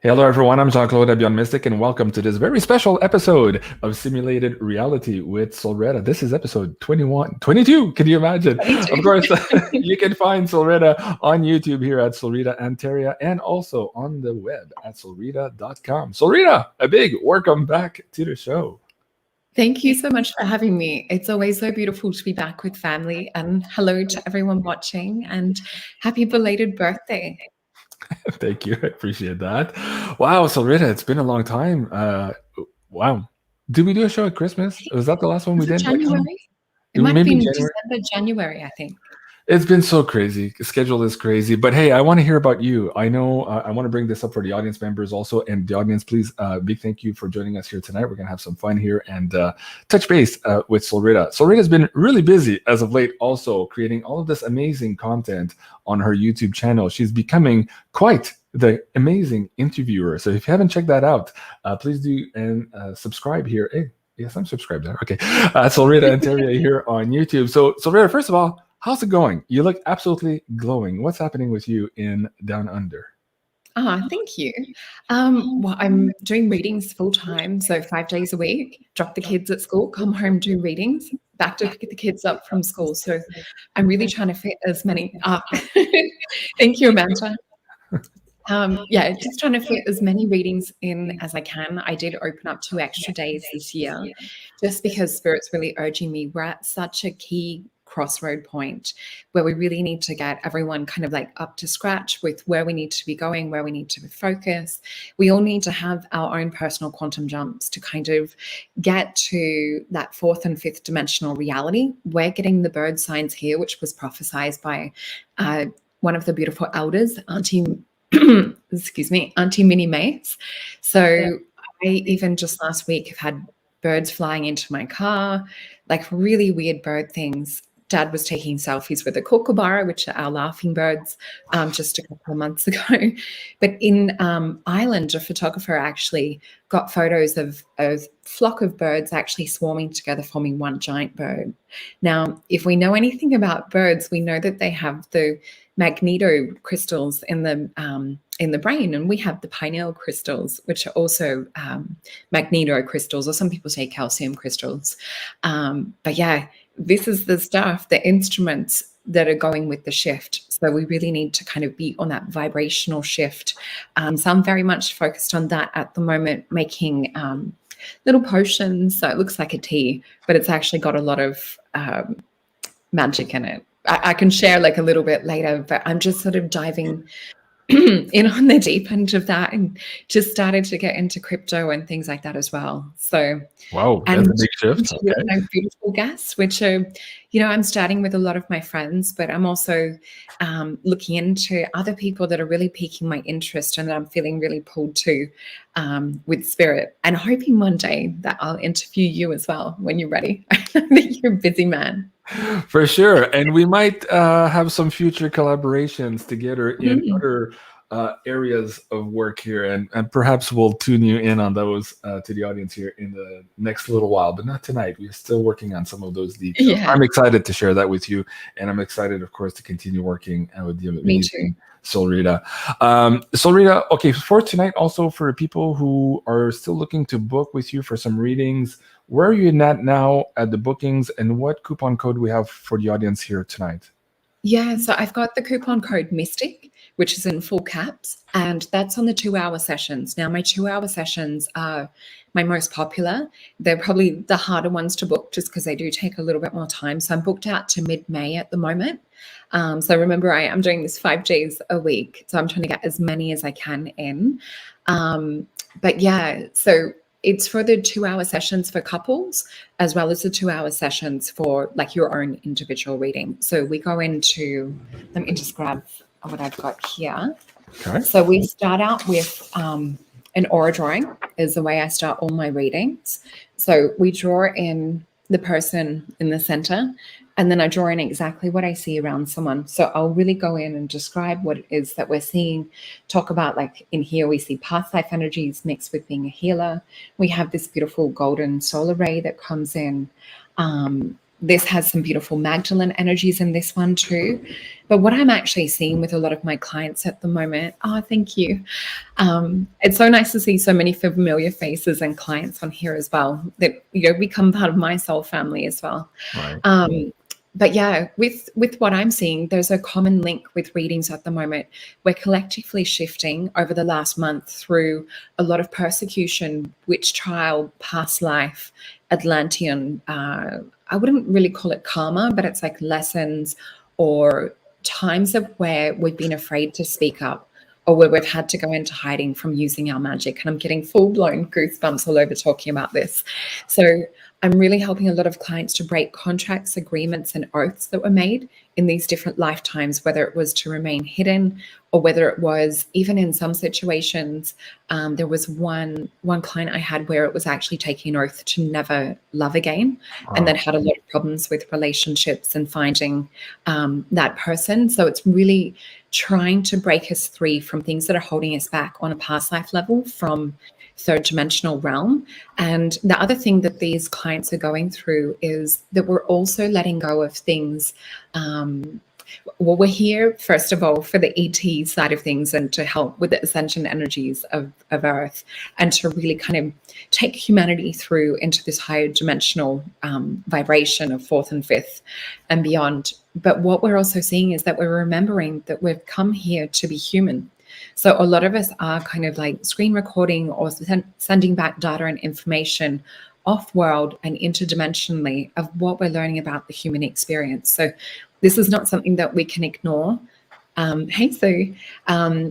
Hello, everyone. I'm Jean-Claude BeyondMystic, and welcome to this very special episode of Simulated Reality with SOLRETA. This is episode 21, 22. Can you imagine? Of course, you can find SOLRETA on YouTube here at SOLRETA Anteria and also on the web at solreta.com. SOLRETA, a big welcome back to the show. Thank you so much for having me. It's always so beautiful to be back with family. And hello to everyone watching, and happy belated birthday. Thank you. I appreciate that. Wow, SOLRETA, it's been a long time. Wow. Did we do a show at Christmas? Was that the last one we did? January? It might have been December, January, I think. It's been so crazy. The schedule is crazy. But hey, I want to hear about you. I know I want to bring this up for the audience members also. And the audience, please, big thank you for joining us here tonight. We're going to have some fun here and touch base with SOLRETA. SOLRETA has been really busy as of late, also creating all of this amazing content on her YouTube channel. She's becoming quite the amazing interviewer. So if you haven't checked that out, please do and subscribe here. Hey, yes, I'm subscribed there. Okay. SOLRETA Anteria here on YouTube. So SOLRETA, first of all, how's it going? You look absolutely glowing. What's happening with you in Down Under? Thank you. Well, I'm doing readings full time, so 5 days a week. Drop the kids at school, come home, do readings, back to pick the kids up from school. So I'm really trying to fit as many up. Thank you, Amanda. Just trying to fit as many readings in as I can. I did open up 2 extra days this year, just because Spirit's really urging me. We're at such a key crossroad point where we really need to get everyone kind of like up to scratch with where we need to be going, where we need to focus. We all need to have our own personal quantum jumps to kind of get to that 4th and 5th dimensional reality. We're getting the bird signs here, which was prophesied by one of the beautiful elders, Auntie Minnie Mace. So I even just last week have had birds flying into my car, like really weird bird things. Dad was taking selfies with a kookaburra, which are our laughing birds, just a couple of months ago. But in Ireland, a photographer actually got photos of a flock of birds actually swarming together, forming one giant bird. Now, if we know anything about birds, we know that they have the magneto crystals in the brain, and we have the pineal crystals, which are also magneto crystals, or some people say calcium crystals. But yeah, this is the stuff, the instruments that are going with the shift. So we really need to kind of be on that vibrational shift. So I'm very much focused on that at the moment, making little potions. So it looks like a tea, but it's actually got a lot of magic in it. I can share like a little bit later, but I'm just sort of diving in on the deep end of that, and just started to get into crypto and things like that as well. So wow, that's a big shift. Okay. Beautiful guests, which are, I'm starting with a lot of my friends, but I'm also looking into other people that are really piquing my interest and that I'm feeling really pulled to with Spirit, and hoping one day that I'll interview you as well when you're ready. I think you're a busy man. For sure. And we might have some future collaborations together in other areas of work here. And perhaps we'll tune you in on those to the audience here in the next little while, but not tonight. We're still working on some of those details. Yeah. I'm excited to share that with you. And I'm excited, of course, to continue working with the amazing SOLRETA. SOLRETA, okay, for tonight, also for people who are still looking to book with you for some readings, where are you at now at the bookings, and what coupon code we have for the audience here tonight? Yeah, so I've got the coupon code MYSTIC, which is in full caps, and that's on the 2-hour sessions. Now, my 2-hour sessions are my most popular. They're probably the harder ones to book just because they do take a little bit more time. So I'm booked out to mid-May at the moment. So remember, I am doing this 5 days a week. So I'm trying to get as many as I can in. But yeah, so it's for the 2-hour sessions for couples, as well as the 2-hour sessions for like your own individual reading. So we go into, let me just grab what I've got here. Okay. So we start out with an aura drawing is the way I start all my readings. So we draw in the person in the center, and then I draw in exactly what I see around someone. So I'll really go in and describe what it is that we're seeing, talk about, like in here, we see past life energies mixed with being a healer. We have this beautiful golden solar ray that comes in. This has some beautiful Magdalene energies in this one too. But what I'm actually seeing with a lot of my clients at the moment, oh, thank you. It's so nice to see so many familiar faces and clients on here as well that, you know, become part of my soul family as well. Right. But yeah, with what I'm seeing, there's a common link with readings at the moment. We're collectively shifting over the last month through a lot of persecution, witch trial, past life, Atlantean. I wouldn't really call it karma, but it's like lessons or times of where we've been afraid to speak up or where we've had to go into hiding from using our magic. And I'm getting full-blown goosebumps all over talking about this. So I'm really helping a lot of clients to break contracts, agreements, and oaths that were made in these different lifetimes, whether it was to remain hidden or whether it was even in some situations. There was one client I had where it was actually taking an oath to never love again, and then had a lot of problems with relationships and finding that person. So it's really trying to break us free from things that are holding us back on a past life level from third dimensional realm. And the other thing that these clients are going through is that we're also letting go of things. Well, we're here, first of all, for the ET side of things and to help with the ascension energies of Earth and to really kind of take humanity through into this higher dimensional vibration of fourth and fifth and beyond. But what we're also seeing is that we're remembering that we've come here to be human. So a lot of us are kind of like screen recording or sending back data and information off-world and interdimensionally of what we're learning about the human experience. So this is not something that we can ignore. Hey, Sue.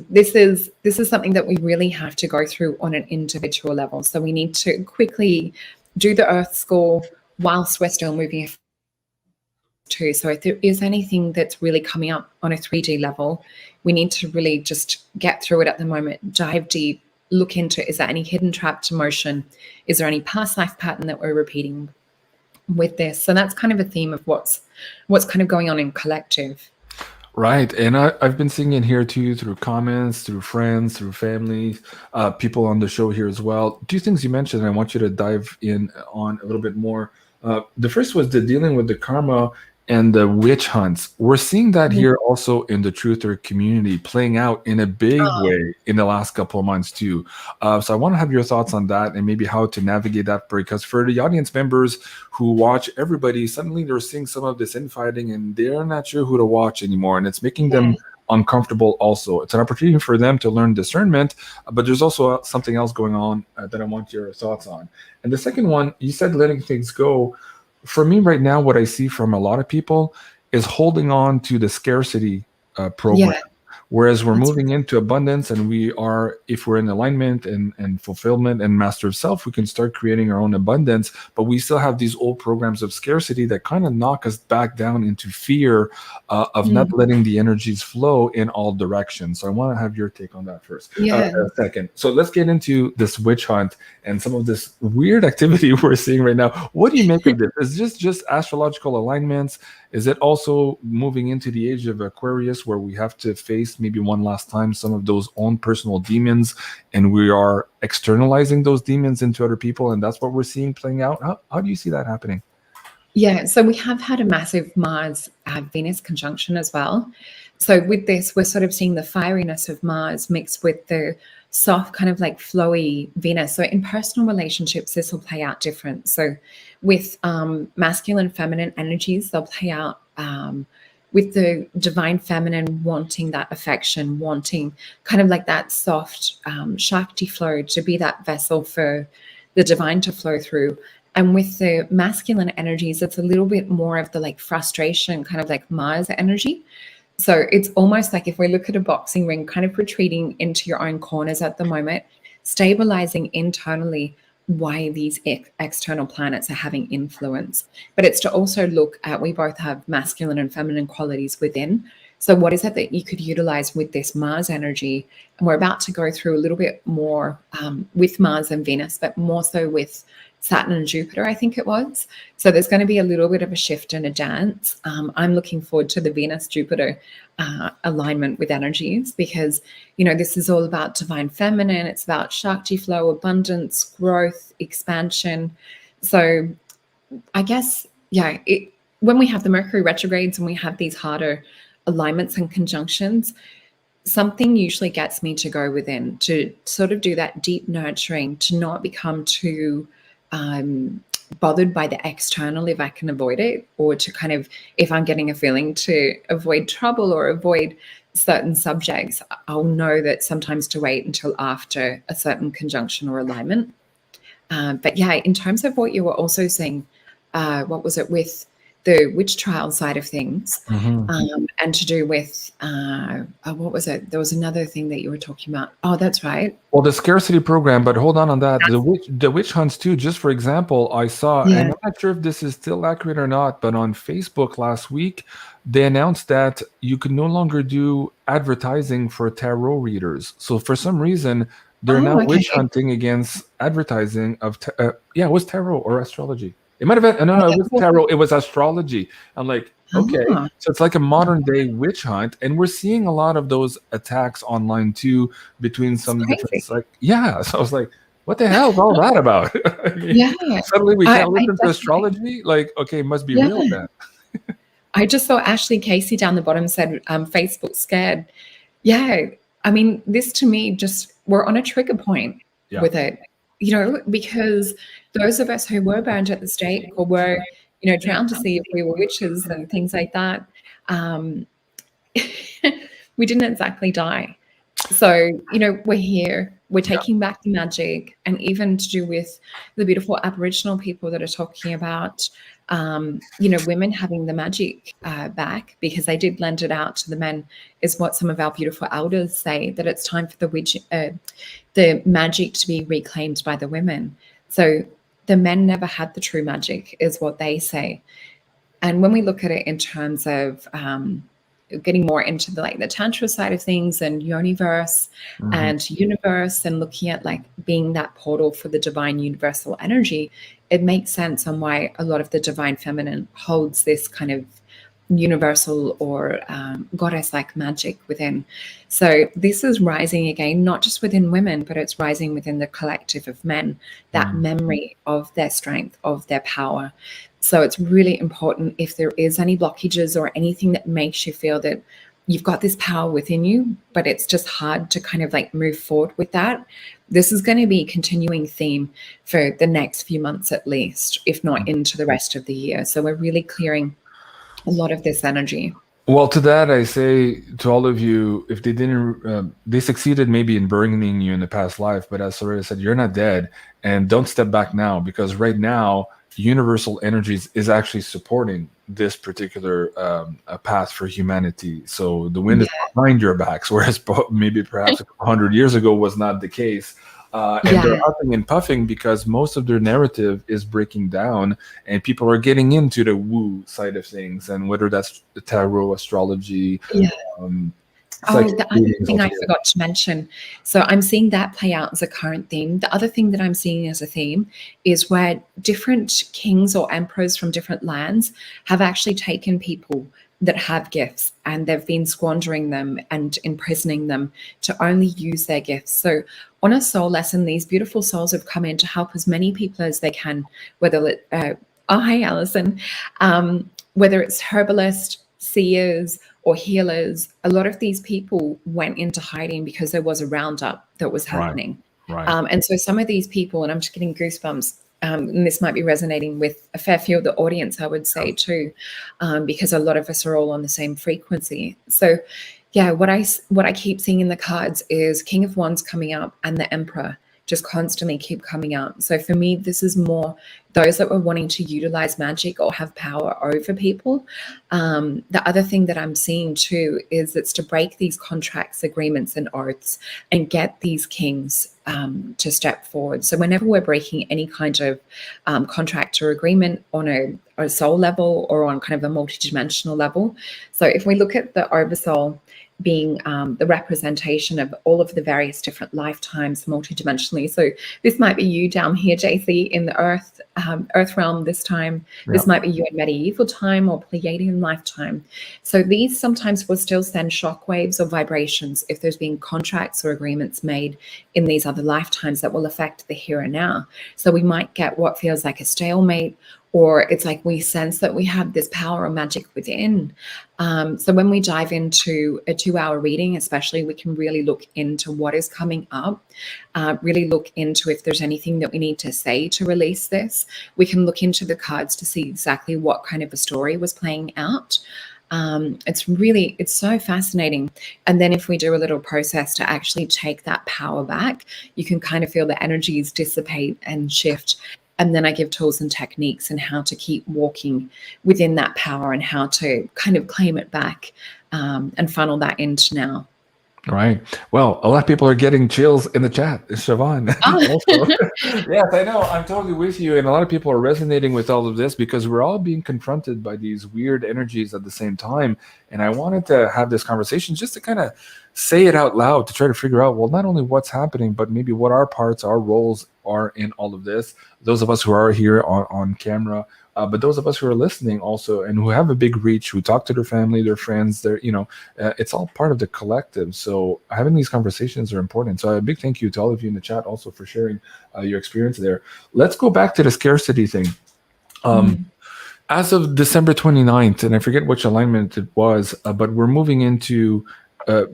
This is something that we really have to go through on an individual level. So we need to quickly do the Earth School whilst we're still moving too. So if there is anything that's really coming up on a 3D level, we need to really just get through it at the moment, dive deep, look into, is there any hidden trapped emotion? Is there any past life pattern that we're repeating with this? So that's kind of a theme of what's kind of going on in collective. Right. And I've been seeing it here too, through comments, through friends, through family, people on the show here as well. Two things you mentioned, and I want you to dive in on a little bit more. The first was the dealing with the karma and the witch hunts. We're seeing that here also in the truther community playing out in a big way in the last couple of months too. So I want to have your thoughts on that and maybe how to navigate that, because for the audience members who watch everybody, suddenly they're seeing some of this infighting and they're not sure who to watch anymore. And it's making them uncomfortable also. It's an opportunity for them to learn discernment, but there's also something else going on that I want your thoughts on. And the second one, you said letting things go. For me right now, what I see from a lot of people is holding on to the scarcity program. Whereas we're moving into abundance, and we are, if we're in alignment and fulfillment and master of self, we can start creating our own abundance. But we still have these old programs of scarcity that kind of knock us back down into fear of not letting the energies flow in all directions. So I want to have your take on that first. Second. So let's get into this witch hunt and some of this weird activity we're seeing right now. What do you make of this? Is this just astrological alignments? Is it also moving into the age of Aquarius, where we have to face maybe one last time some of those own personal demons, and we are externalizing those demons into other people, and that's what we're seeing playing out? How do you see that happening? Yeah, so we have had a massive Mars-Venus conjunction as well. So with this, we're sort of seeing the fieriness of Mars mixed with the soft, kind of like flowy Venus. So in personal relationships, this will play out different. So with masculine, feminine energies, they'll play out with the divine feminine wanting that affection, wanting kind of like that soft Shakti flow to be that vessel for the divine to flow through. And with the masculine energies, it's a little bit more of the like frustration, kind of like Mars energy. So it's almost like if we look at a boxing ring, kind of retreating into your own corners at the moment, stabilizing internally why these external planets are having influence. But it's to also look at, we both have masculine and feminine qualities within. So what is it that you could utilize with this Mars energy? And we're about to go through a little bit more with Mars and Venus, but more so with Saturn and Jupiter, I think it was. So there's going to be a little bit of a shift and a dance. I'm looking forward to the Venus-Jupiter alignment with energies, because, you know, this is all about divine feminine. It's about Shakti flow, abundance, growth, expansion. So I guess, yeah, when we have the Mercury retrogrades and we have these harder alignments and conjunctions, something usually gets me to go within, to sort of do that deep nurturing, to not become too bothered by the external if I can avoid it, or to kind of, if I'm getting a feeling to avoid trouble or avoid certain subjects, I'll know that sometimes to wait until after a certain conjunction or alignment. But yeah, in terms of what you were also saying, what was it with the witch trial side of things, and to do with what was it? There was another thing that you were talking about. Oh, that's right. Well, the scarcity program, but hold on that. The witch hunts too. Just for example, I saw, and I'm not sure if this is still accurate or not, but on Facebook last week, they announced that you could no longer do advertising for tarot readers. So for some reason, they're now witch hunting against advertising of, it was tarot or astrology. It might have been, no, it was tarot, it was astrology. I'm like, okay. So it's like a modern day witch hunt. And we're seeing a lot of those attacks online too, between some different, so I was like, what the hell is all that about? I mean, suddenly we can't listen to astrology? Like, okay, it must be real then. I just saw Ashley Casey down the bottom said, Facebook scared. Yeah. I mean, this to me, just, we're on a trigger point with it, because those of us who were burned at the stake or were, drowned to see if we were witches and things like that, we didn't exactly die. So, we're here, we're taking back the magic, and even to do with the beautiful Aboriginal people that are talking about, women having the magic back, because they did lend it out to the men, is what some of our beautiful elders say, that it's time for the magic to be reclaimed by the women. So the men never had the true magic, is what they say. And when we look at it in terms of getting more into the Tantra side of things and universe and universe, and looking at being that portal for the divine universal energy, it makes sense on why a lot of the divine feminine holds this kind of universal or goddess-like magic within. So this is rising again, not just within women, but it's rising within the collective of men, that memory of their strength, of their power. So it's really important, if there is any blockages or anything that makes you feel that you've got this power within you, but it's just hard to kind of move forward with that. This is going to be a continuing theme for the next few months at least, if not into the rest of the year. So we're really clearing a lot of this energy. Well, to that, I say to all of you, if they didn't, they succeeded maybe in burning you in the past life, but as SOLRETA said, you're not dead, and don't step back now, because right now, universal energies is actually supporting this particular path for humanity. So the wind is behind your backs, whereas maybe perhaps 100 years ago was not the case. And they're huffing and puffing because most of their narrative is breaking down, and people are getting into the woo side of things, and whether that's the tarot, astrology. The other thing I forgot to mention. So I'm seeing that play out as a current theme. The other thing that I'm seeing as a theme is where different kings or emperors from different lands have actually taken people that have gifts, and they've been squandering them and imprisoning them to only use their gifts. So on a soul lesson, these beautiful souls have come in to help as many people as they can, whether it, hi Alison, whether it's herbalists, seers, or healers. A lot of these people went into hiding because there was a roundup that was happening. Right. And so some of these people, and I'm just getting goosebumps, and this might be resonating with a fair few of the audience, I would say too, because a lot of us are all on the same frequency. So yeah, what I keep seeing in the cards is King of Wands coming up and the Emperor just constantly keep coming out. So for me, this is more those that were wanting to utilize magic or have power over people. The other thing that I'm seeing too is it's to break these contracts, agreements, and oaths and get these kings to step forward. So whenever we're breaking any kind of contract or agreement on a soul level or on kind of a multidimensional level. So if we look at the oversoul being the representation of all of the various different lifetimes multidimensionally. So this might be you down here, JC, in the earth realm this time. This might be you in medieval time or Pleiadian lifetime. So these sometimes will still send shockwaves or vibrations if there's been contracts or agreements made in these other lifetimes that will affect the here and now. So we might get what feels like a stalemate, or it's like we sense that we have this power or magic within. So when we dive into a 2-hour reading, especially, we can really look into what is coming up, really look into if there's anything that we need to say to release this. We can look into the cards to see exactly what kind of a story was playing out. It's so fascinating. And then if we do a little process to actually take that power back, you can kind of feel the energies dissipate and shift. And then I give tools and techniques and how to keep walking within that power and how to kind of claim it back, and funnel that into now. Right. Well, a lot of people are getting chills in the chat. Siobhan. Also. Yes, I know. I'm totally with you. And a lot of people are resonating with all of this because we're all being confronted by these weird energies at the same time. And I wanted to have this conversation just to kind of say it out loud to try to figure out, well, not only what's happening, but maybe what our parts, our roles are in all of this. Those of us who are here on camera, but those of us who are listening also and who have a big reach, who talk to their family, their friends, it's all part of the collective. So having these conversations are important. So a big thank you to all of you in the chat also for sharing your experience there. Let's go back to the scarcity thing. As of December 29th, and I forget which alignment it was, but we're moving into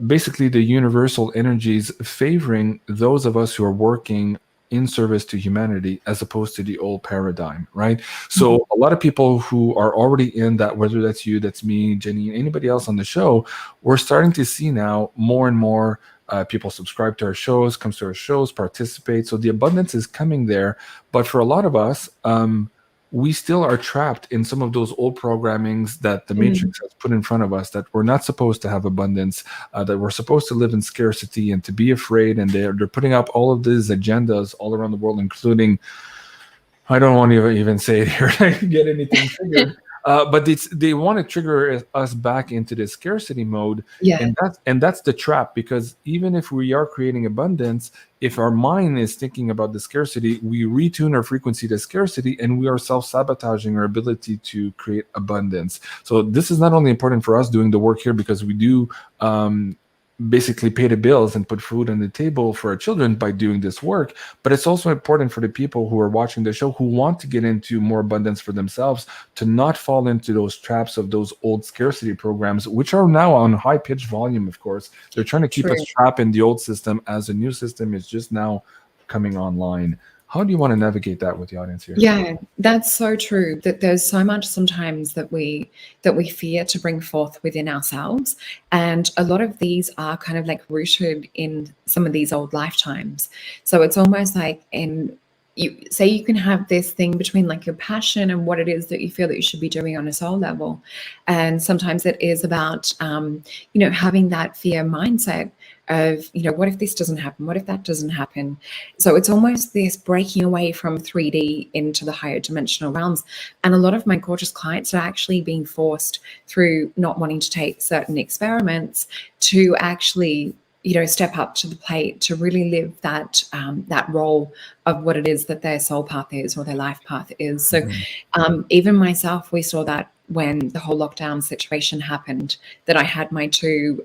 basically the universal energies favoring those of us who are working in service to humanity as opposed to the old paradigm, right? So a lot of people who are already in that, whether that's you, that's me, Jenny, anybody else on the show, we're starting to see now more and more people subscribe to our shows, comes to our shows, participate. So the abundance is coming there. But for a lot of us, we still are trapped in some of those old programmings that the Matrix has put in front of us, that we're not supposed to have abundance, that we're supposed to live in scarcity and to be afraid. And they're putting up all of these agendas all around the world, including, I don't want to even say it here, I can get anything triggered. But they want to trigger us back into this scarcity mode. Yeah. And that's the trap, because even if we are creating abundance, if our mind is thinking about the scarcity, we retune our frequency to scarcity and we are self-sabotaging our ability to create abundance. So this is not only important for us doing the work here, because we do basically pay the bills and put food on the table for our children by doing this work, but it's also important for the people who are watching the show who want to get into more abundance for themselves, to not fall into those traps of those old scarcity programs, which are now on high pitched volume. Of course, they're trying to keep us trapped in the old system as the new system is just now coming online. How do you want to navigate that with the audience here? Yeah, that's so true. That there's so much sometimes that we fear to bring forth within ourselves, and a lot of these are kind of like rooted in some of these old lifetimes. So it's almost like you can have this thing between like your passion and what it is that you feel that you should be doing on a soul level, and sometimes it is about having that fear mindset of, what if this doesn't happen? What if that doesn't happen? So it's almost this breaking away from 3D into the higher dimensional realms. And a lot of my gorgeous clients are actually being forced through not wanting to take certain experiments to actually, step up to the plate, to really live that role of what it is that their soul path is, or their life path is. So even myself, we saw that when the whole lockdown situation happened, that I had my two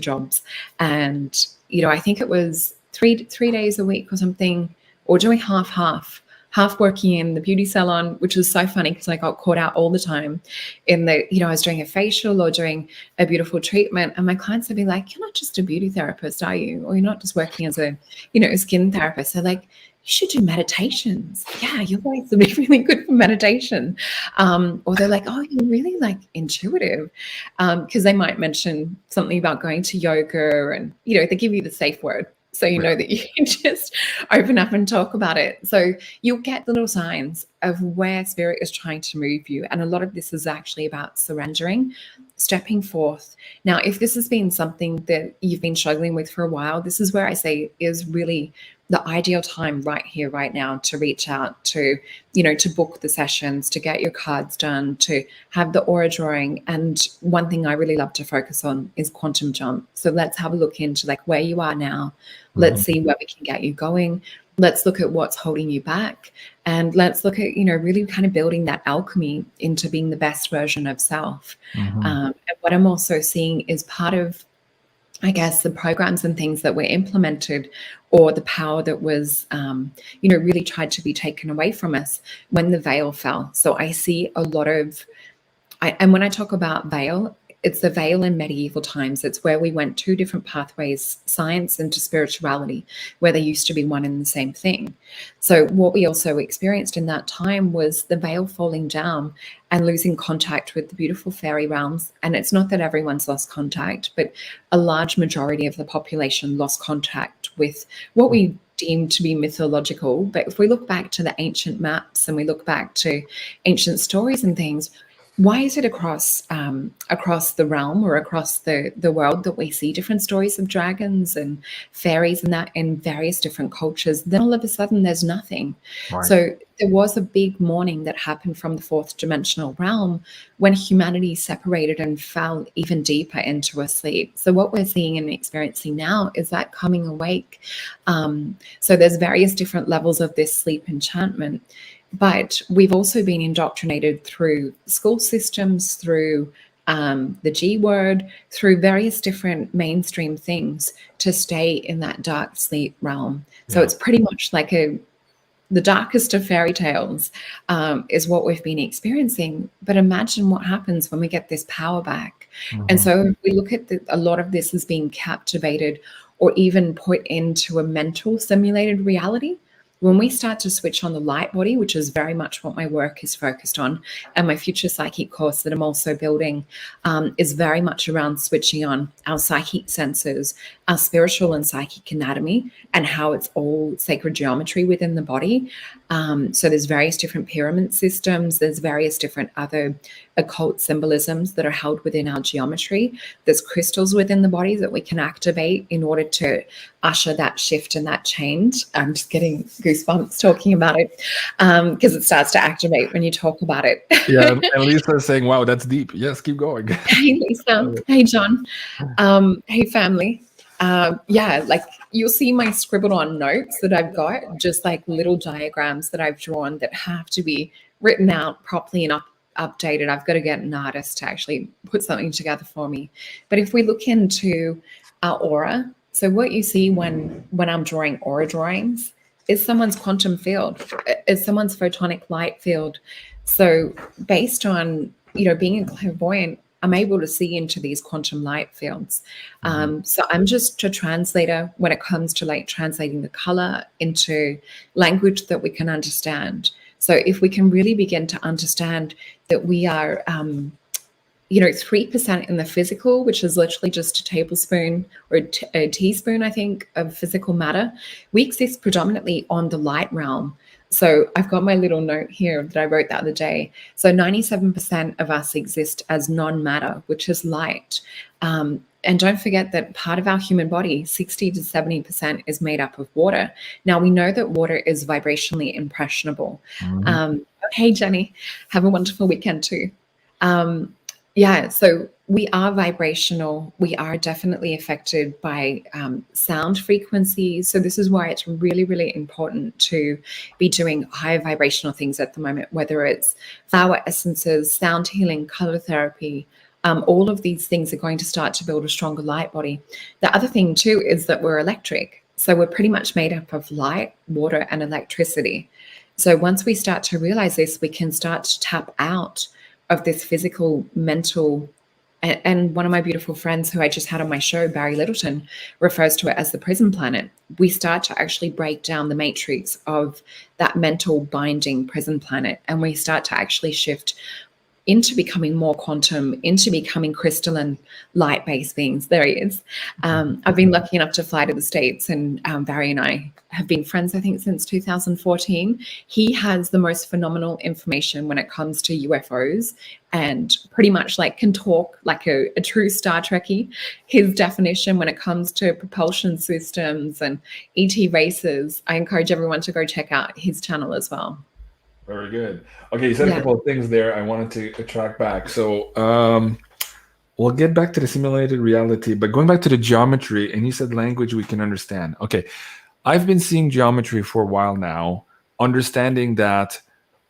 jobs, and I think it was three days a week or something, or doing half working in the beauty salon, which was so funny because I got caught out all the time in the, I was doing a facial or doing a beautiful treatment, and my clients would be like, "You're not just a beauty therapist, are you? Or you're not just working as a, a skin therapist." They're like, "You should do meditations. Yeah, your voice would be really good for meditation." Or they're like, "Oh, you're really like intuitive," because they might mention something about going to yoga, and they give you the safe word, so you know that you can just open up and talk about it. So you'll get little signs of where spirit is trying to move you, and a lot of this is actually about surrendering, stepping forth. Now, if this has been something that you've been struggling with for a while, this is where I say is really the ideal time right here, right now, to reach out, to, to book the sessions, to get your cards done, to have the aura drawing. And one thing I really love to focus on is quantum jump. So let's have a look into like where you are now. Let's see where we can get you going. Let's look at what's holding you back. And let's look at, really kind of building that alchemy into being the best version of self. And what I'm also seeing is part of I guess, the programs and things that were implemented, or the power that was, really tried to be taken away from us when the veil fell. So I see a lot of, and when I talk about veil, it's the veil in medieval times. It's where we went two different pathways, science into spirituality, where they used to be one and the same thing. So what we also experienced in that time was the veil falling down and losing contact with the beautiful fairy realms. And it's not that everyone's lost contact, but a large majority of the population lost contact with what we deem to be mythological. But if we look back to the ancient maps and we look back to ancient stories and things, why is it across the realm or across the world that we see different stories of dragons and fairies and that in various different cultures? Then all of a sudden there's nothing. Right. So there was a big mourning that happened from the fourth dimensional realm when humanity separated and fell even deeper into a sleep. So what we're seeing and experiencing now is that coming awake. So there's various different levels of this sleep enchantment. But we've also been indoctrinated through school systems, through the G word, through various different mainstream things to stay in that dark sleep realm. So it's pretty much like the darkest of fairy tales is what we've been experiencing. But imagine what happens when we get this power back. And so if we look at a lot of this as being captivated or even put into a mental simulated reality, when we start to switch on the light body, which is very much what my work is focused on, and my future psychic course that I'm also building is very much around switching on our psychic senses, our spiritual and psychic anatomy, and how it's all sacred geometry within the body. So there's various different pyramid systems. There's various different other occult symbolisms that are held within our geometry. There's crystals within the body that we can activate in order to usher that shift and that change. I'm just getting goosebumps talking about it because it starts to activate when you talk about it. Yeah, and Lisa is saying, wow, that's deep. Yes, keep going. Hey, Lisa. Hey, John. Hey, family. Like you'll see my scribbled on notes that I've got, just like little diagrams that I've drawn that have to be written out properly and updated. I've got to get an artist to actually put something together for me. But if we look into our aura, so what you see when I'm drawing aura drawings is someone's quantum field, is someone's photonic light field. So based on, being a clairvoyant, I'm able to see into these quantum light fields. So I'm just a translator when it comes to like translating the color into language that we can understand. So if we can really begin to understand that we are, 3% in the physical, which is literally just a tablespoon or a teaspoon, I think, of physical matter, we exist predominantly on the light realm. So I've got my little note here that I wrote the other day. So 97% of us exist as non-matter, which is light. And don't forget that part of our human body, 60 to 70%, is made up of water. Now, we know that water is vibrationally impressionable. Hey, Jenny, have a wonderful weekend too. So we are vibrational. We are definitely affected by sound frequencies. So this is why it's really, really important to be doing high vibrational things at the moment, whether it's flower essences, sound healing, color therapy. All of these things are going to start to build a stronger light body. The other thing too is that we're electric. So we're pretty much made up of light, water, and electricity. So once we start to realize this, we can start to tap out of this physical, mental, and one of my beautiful friends who I just had on my show, Barry Littleton, refers to it as the prison planet. We start to actually break down the matrix of that mental binding prison planet, and we start to actually shift into becoming more quantum, into becoming crystalline, light-based beings. There he is. I've been lucky enough to fly to the States, and Barry and I have been friends, I think, since 2014. He has the most phenomenal information when it comes to UFOs and pretty much like can talk like a true Star Trekkie. His definition when it comes to propulsion systems and ET races, I encourage everyone to go check out his channel as well. Very good. Okay, you said a couple of things there I wanted to track back. So we'll get back to the simulated reality, but going back to the geometry, and you said language we can understand. Okay, I've been seeing geometry for a while now, understanding that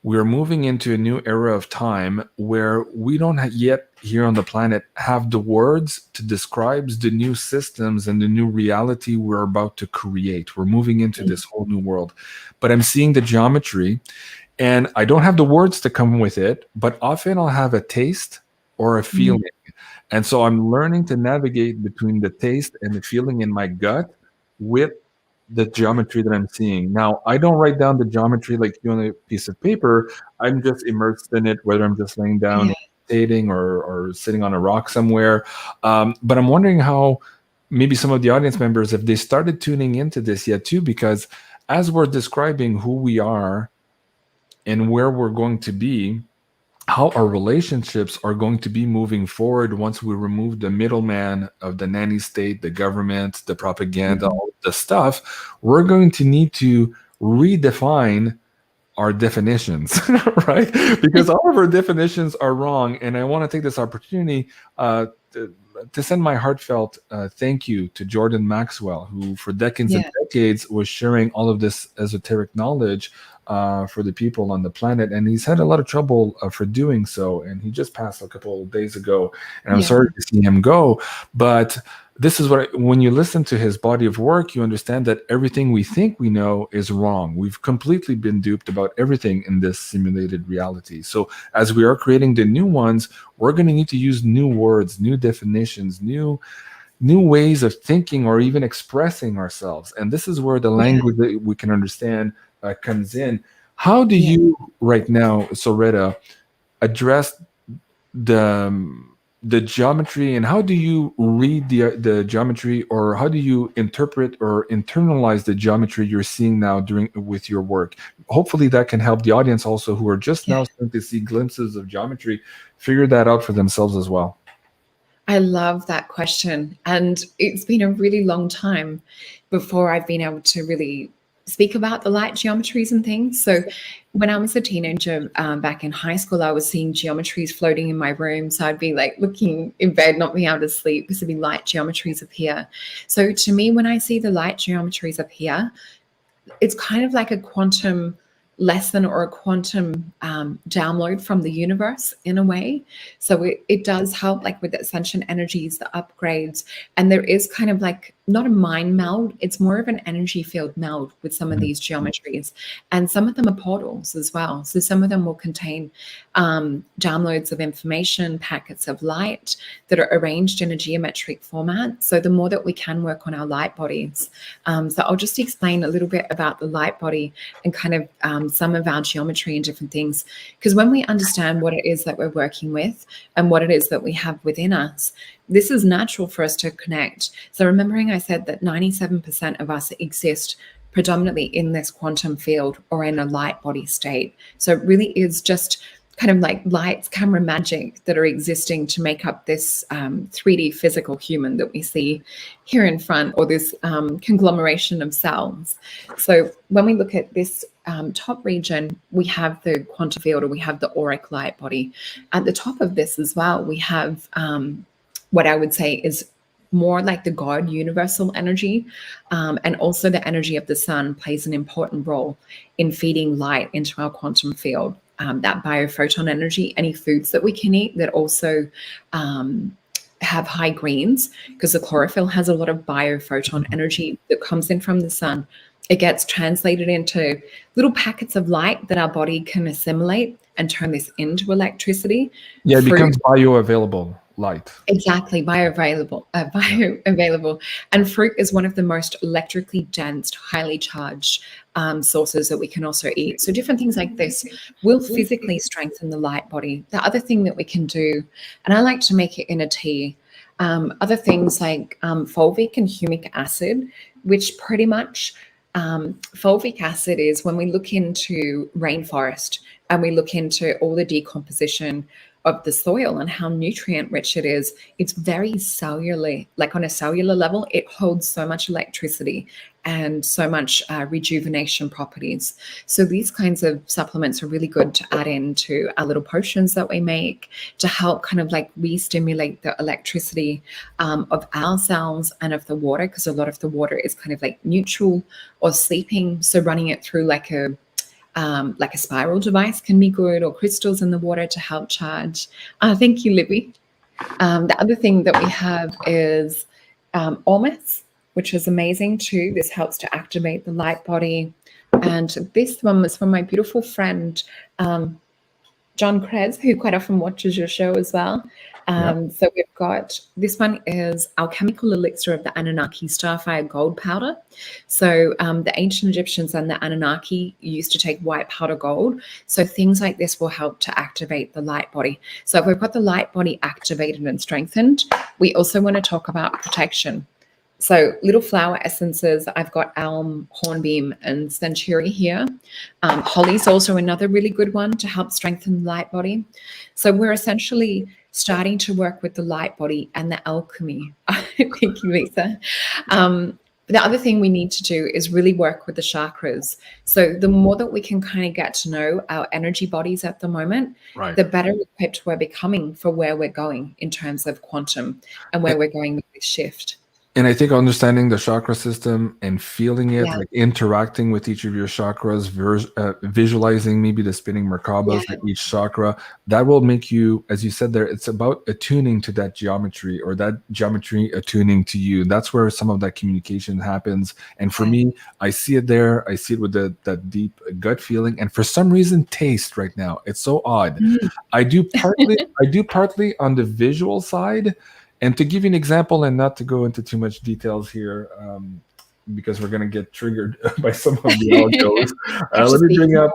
we're moving into a new era of time where we don't yet here on the planet have the words to describe the new systems and the new reality we're about to create. We're moving into this whole new world. But I'm seeing the geometry, and I don't have the words to come with it, but often I'll have a taste or a feeling. And so I'm learning to navigate between the taste and the feeling in my gut with the geometry that I'm seeing. Now, I don't write down the geometry like you on a piece of paper. I'm just immersed in it, whether I'm just laying down, meditating, or sitting on a rock somewhere. But I'm wondering how maybe some of the audience members, if they started tuning into this yet too, because as we're describing who we are and where we're going to be, how our relationships are going to be moving forward once we remove the middleman of the nanny state, the government, the propaganda, all the stuff, we're going to need to redefine our definitions, right? Because all of our definitions are wrong. And I want to take this opportunity to send my heartfelt thank you to Jordan Maxwell, who for decades and decades was sharing all of this esoteric knowledge for the people on the planet, and he's had a lot of trouble for doing so, and he just passed a couple of days ago, and I'm sorry to see him go. But this is what when you listen to his body of work, you understand that everything we think we know is wrong. We've completely been duped about everything in this simulated reality. So as we are creating the new ones, we're going to need to use new words, new definitions, new ways of thinking or even expressing ourselves. And this is where the language that we can understand comes in. How do you right now, SOLRETA, address the geometry, and how do you read the geometry, or how do you interpret or internalize the geometry you're seeing now with your work? Hopefully that can help the audience also, who are just now starting to see glimpses of geometry, figure that out for themselves as well. I love that question. And it's been a really long time before I've been able to really speak about the light geometries and things. So when I was a teenager back in high school, I was seeing geometries floating in my room. So I'd be like looking in bed, not being able to sleep because there'd be light geometries appear. So to me, when I see the light geometries appear, it's kind of like a quantum lesson or a quantum download from the universe in a way. So it does help like with the ascension energies, the upgrades, and there is kind of like not a mind meld, it's more of an energy field meld with some of these geometries, and some of them are portals as well. So some of them will contain downloads of information, packets of light that are arranged in a geometric format. So the more that we can work on our light bodies. So I'll just explain a little bit about the light body and kind of some of our geometry and different things. Because when we understand what it is that we're working with and what it is that we have within us, this is natural for us to connect. So remembering I said that 97% of us exist predominantly in this quantum field or in a light body state. So it really is just kind of like lights, camera, magic that are existing to make up this 3D physical human that we see here in front, or this conglomeration of cells. So when we look at this top region, we have the quantum field, or we have the auric light body. At the top of this as well, we have what I would say is more like the God universal energy, and also the energy of the sun plays an important role in feeding light into our quantum field. That biophoton energy, any foods that we can eat that also have high greens, because the chlorophyll has a lot of biophoton energy that comes in from the sun. It gets translated into little packets of light that our body can assimilate and turn this into electricity. Yeah, it becomes bioavailable light. Exactly, bioavailable. And fruit is one of the most electrically dense, highly charged sources that we can also eat. So different things like this will physically strengthen the light body. The other thing that we can do, and I like to make it in a tea, other things like fulvic and humic acid, which pretty much fulvic acid is when we look into rainforest and we look into all the decomposition of the soil and how nutrient rich it is. It's very cellular, like on a cellular level, it holds so much electricity and so much rejuvenation properties. So these kinds of supplements are really good to add into our little potions that we make to help kind of like re-stimulate the electricity of our cells and of the water, because a lot of the water is kind of like neutral or sleeping. So running it through like a like a spiral device can be good, or crystals in the water to help charge. Thank you, Libby. The other thing that we have is Ormus, which is amazing too. This helps to activate the light body. And this one was from my beautiful friend, John Krez, who quite often watches your show as well. So we've got, this one is Alchemical Elixir of the Anunnaki Starfire Gold Powder. So the ancient Egyptians and the Anunnaki used to take white powder gold. So things like this will help to activate the light body. So if we've got the light body activated and strengthened, we also want to talk about protection. So little flower essences, I've got alm, hornbeam, and century here. Holly is also another really good one to help strengthen the light body. So we're essentially starting to work with the light body and the alchemy. Thank you, Lisa. The other thing we need to do is really work with the chakras. So the more that we can kind of get to know our energy bodies at the moment, the better equipped we're becoming for where we're going in terms of quantum and where we're going with this shift. And I think understanding the chakra system and feeling it, like interacting with each of your chakras, visualizing maybe the spinning Merkabas at each chakra, that will make you, as you said there, it's about attuning to that geometry, or that geometry attuning to you. That's where some of that communication happens. And for me, I see it there. I see it with that deep gut feeling. And for some reason, taste right now. It's so odd. I do partly on the visual side. And to give you an example, and not to go into too much details here, because we're going to get triggered by some of the audios. Let me bring up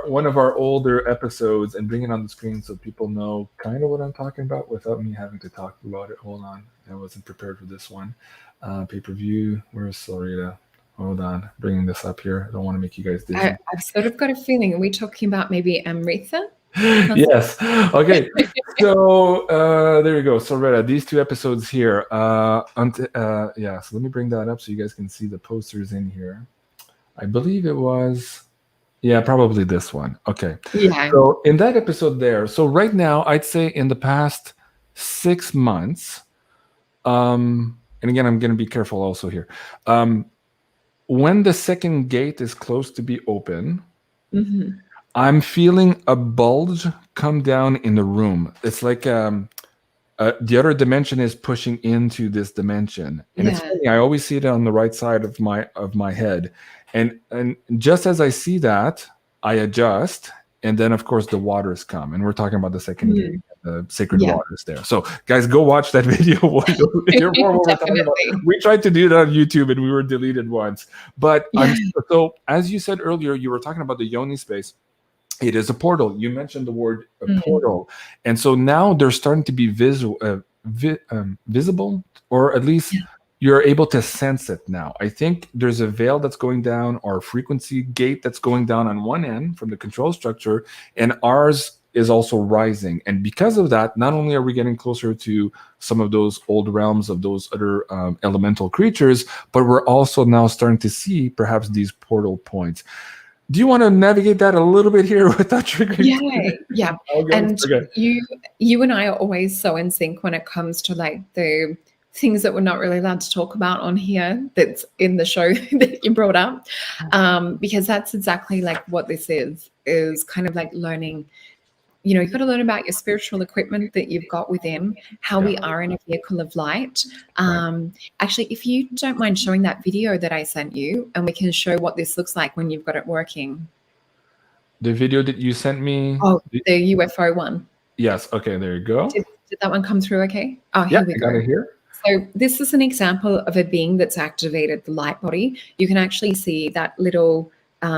one of our older episodes and bring it on the screen so people know kind of what I'm talking about without me having to talk about it. Hold on. I wasn't prepared for this one. Pay-per-view. Where's SOLRETA? Hold on. Bringing this up here. I don't want to make you guys dizzy. I've sort of got a feeling. Are we talking about maybe Amrita? Yes. Okay. So there you go. SOLRETA, these two episodes here. So let me bring that up so you guys can see the posters in here. I believe it was, probably this one. Okay. Yeah. So in that episode there, so right now, I'd say in the past 6 months, and again, I'm going to be careful also here. When the second gate is close to be open, I'm feeling a bulge come down in the room. It's like the other dimension is pushing into this dimension, and it's funny. I always see it on the right side of my head, and just as I see that, I adjust, and then of course the waters come, and we're talking about the second gate, the sacred waters there. So guys, go watch that video. Hear more what we're talking about. We tried to do that on YouTube, and we were deleted once. But so as you said earlier, you were talking about the yoni space. It is a portal. You mentioned the word portal. And so now they're starting to be visible, or at least you're able to sense it now. I think there's a veil that's going down, or a frequency gate that's going down on one end from the control structure, and ours is also rising. And because of that, not only are we getting closer to some of those old realms of those other elemental creatures, but we're also now starting to see perhaps these portal points. Do you want to navigate that a little bit here without triggering? Yeah. And you and I are always so in sync when it comes to like the things that we're not really allowed to talk about on here that's in the show that you brought up. Because that's exactly like what this is kind of like learning. You know, you've got to learn about your spiritual equipment that you've got within, how we are in a vehicle of light. Actually, if you don't mind showing that video that I sent you, and we can show what this looks like when you've got it working. The video that you sent me? Oh, the UFO one. Yes. Okay, there you go. Did that one come through okay? Oh, here we go. I got it here. So this is an example of a being that's activated the light body. You can actually see that little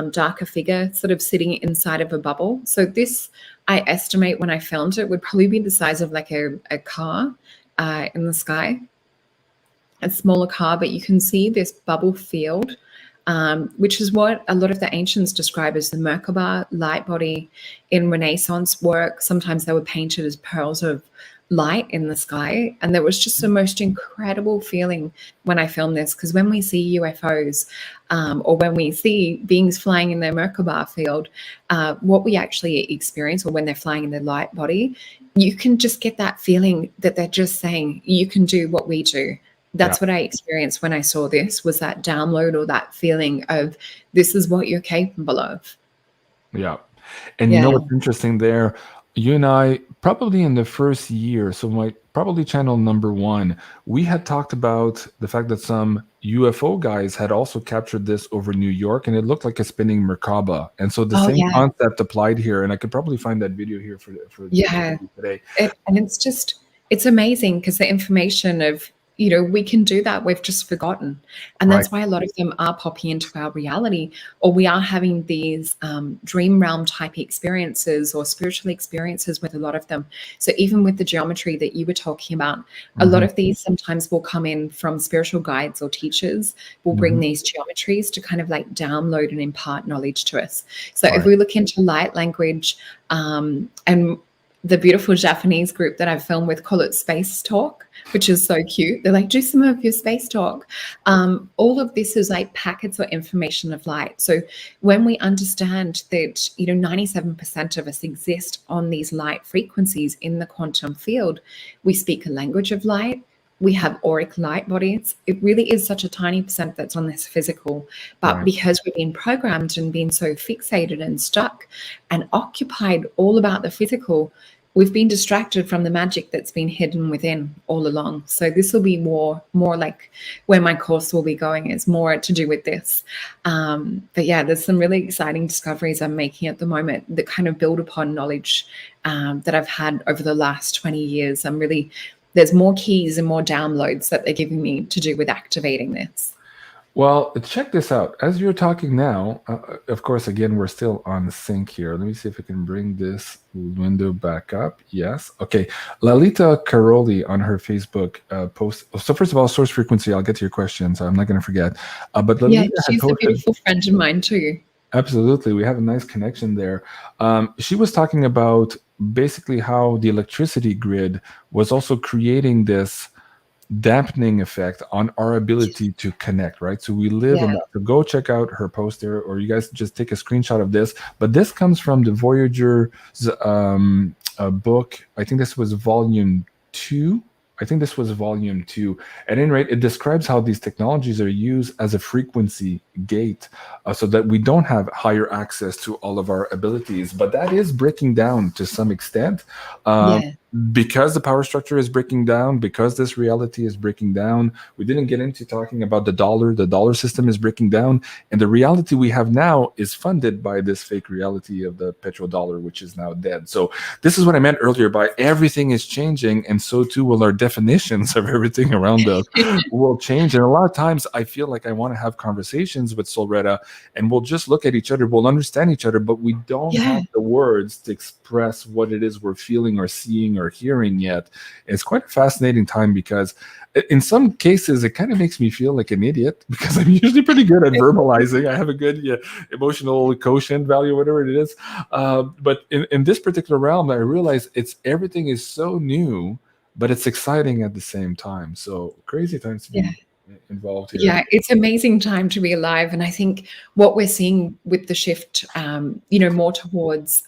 darker figure sort of sitting inside of a bubble. So this, I estimate when I filmed it, would probably be the size of like a car in the sky, a smaller car, but you can see this bubble field, which is what a lot of the ancients describe as the Merkaba light body. In Renaissance work, sometimes they were painted as pearls of light in the sky, and there was just the most incredible feeling when I filmed this, because when we see UFOs or when we see beings flying in their Merkaba field, what we actually experience, or when they're flying in their light body, you can just get that feeling that they're just saying, you can do what we do. That's what I experienced when I saw this, was that download, or that feeling of, this is what you're capable of. Yeah. And you know Yeah. what's interesting there? You and I, probably in the first year, so my probably channel number one, we had talked about the fact that some UFO guys had also captured this over New York, and it looked like a spinning Merkaba. And so the Oh same yeah. concept applied here. And I could probably find that video here for Yeah. today. And it's amazing because the information of, we can do that. We've just forgotten. And Right. that's why a lot of them are popping into our reality, or we are having these dream realm type experiences or spiritual experiences with a lot of them. So even with the geometry that you were talking about, a lot Mhm. of these sometimes will come in from spiritual guides or teachers will bring Mhm. these geometries to kind of like download and impart knowledge to us. So if Right. we look into light language, and the beautiful Japanese group that I've filmed with call it space talk, which is so cute. They're like, do some of your space talk. All of this is like packets or information of light. So when we understand that, 97% of us exist on these light frequencies in the quantum field, we speak a language of light. We have auric light bodies. It really is such a tiny percent that's on this physical. But Right. because we've been programmed and been so fixated and stuck and occupied all about the physical, we've been distracted from the magic that's been hidden within all along. So this will be more like where my course will be going, is more to do with this. But yeah, there's some really exciting discoveries I'm making at the moment that kind of build upon knowledge that I've had over the last 20 years. There's more keys and more downloads that they're giving me to do with activating this. Well, check this out. As you're talking now, of course, again, we're still on sync here. Let me see if I can bring this window back up. Yes. Okay. Lalita Karoli on her Facebook post. So first of all, source frequency, I'll get to your questions. I'm not going to forget. But Yeah, Lalita had she's a posted, beautiful friend of mine too. absolutely, we have a nice connection there. She was talking about basically how the electricity grid was also creating this dampening effect on our ability to connect, right? So we live in Yeah. that. So go check out her post there, or you guys just take a screenshot of this. But this comes from the Voyager's book. I think this was volume 2. I think this was volume 2. At any rate, it describes how these technologies are used as a frequency gate, so that we don't have higher access to all of our abilities. But that is breaking down to some extent. Um, Yeah. because the power structure is breaking down, because this reality is breaking down. We didn't get into talking about the dollar system is breaking down, and the reality we have now is funded by this fake reality of the petrodollar, which is now dead. So this is what I meant earlier by everything is changing, and so too will our definitions of everything around us will change. And a lot of times I feel like I want to have conversations with SOLRETA, and we'll just look at each other, we'll understand each other, but we don't Yeah. have the words to express what it is we're feeling or seeing or hearing yet. It's quite a fascinating time, because in some cases it kind of makes me feel like an idiot, because I'm usually pretty good at verbalizing. I have a good emotional quotient value, whatever it is. But in this particular realm, I realize everything is so new, but it's exciting at the same time. So crazy times to Yeah. be involved here. Yeah, it's amazing time to be alive. And I think what we're seeing with the shift, more towards,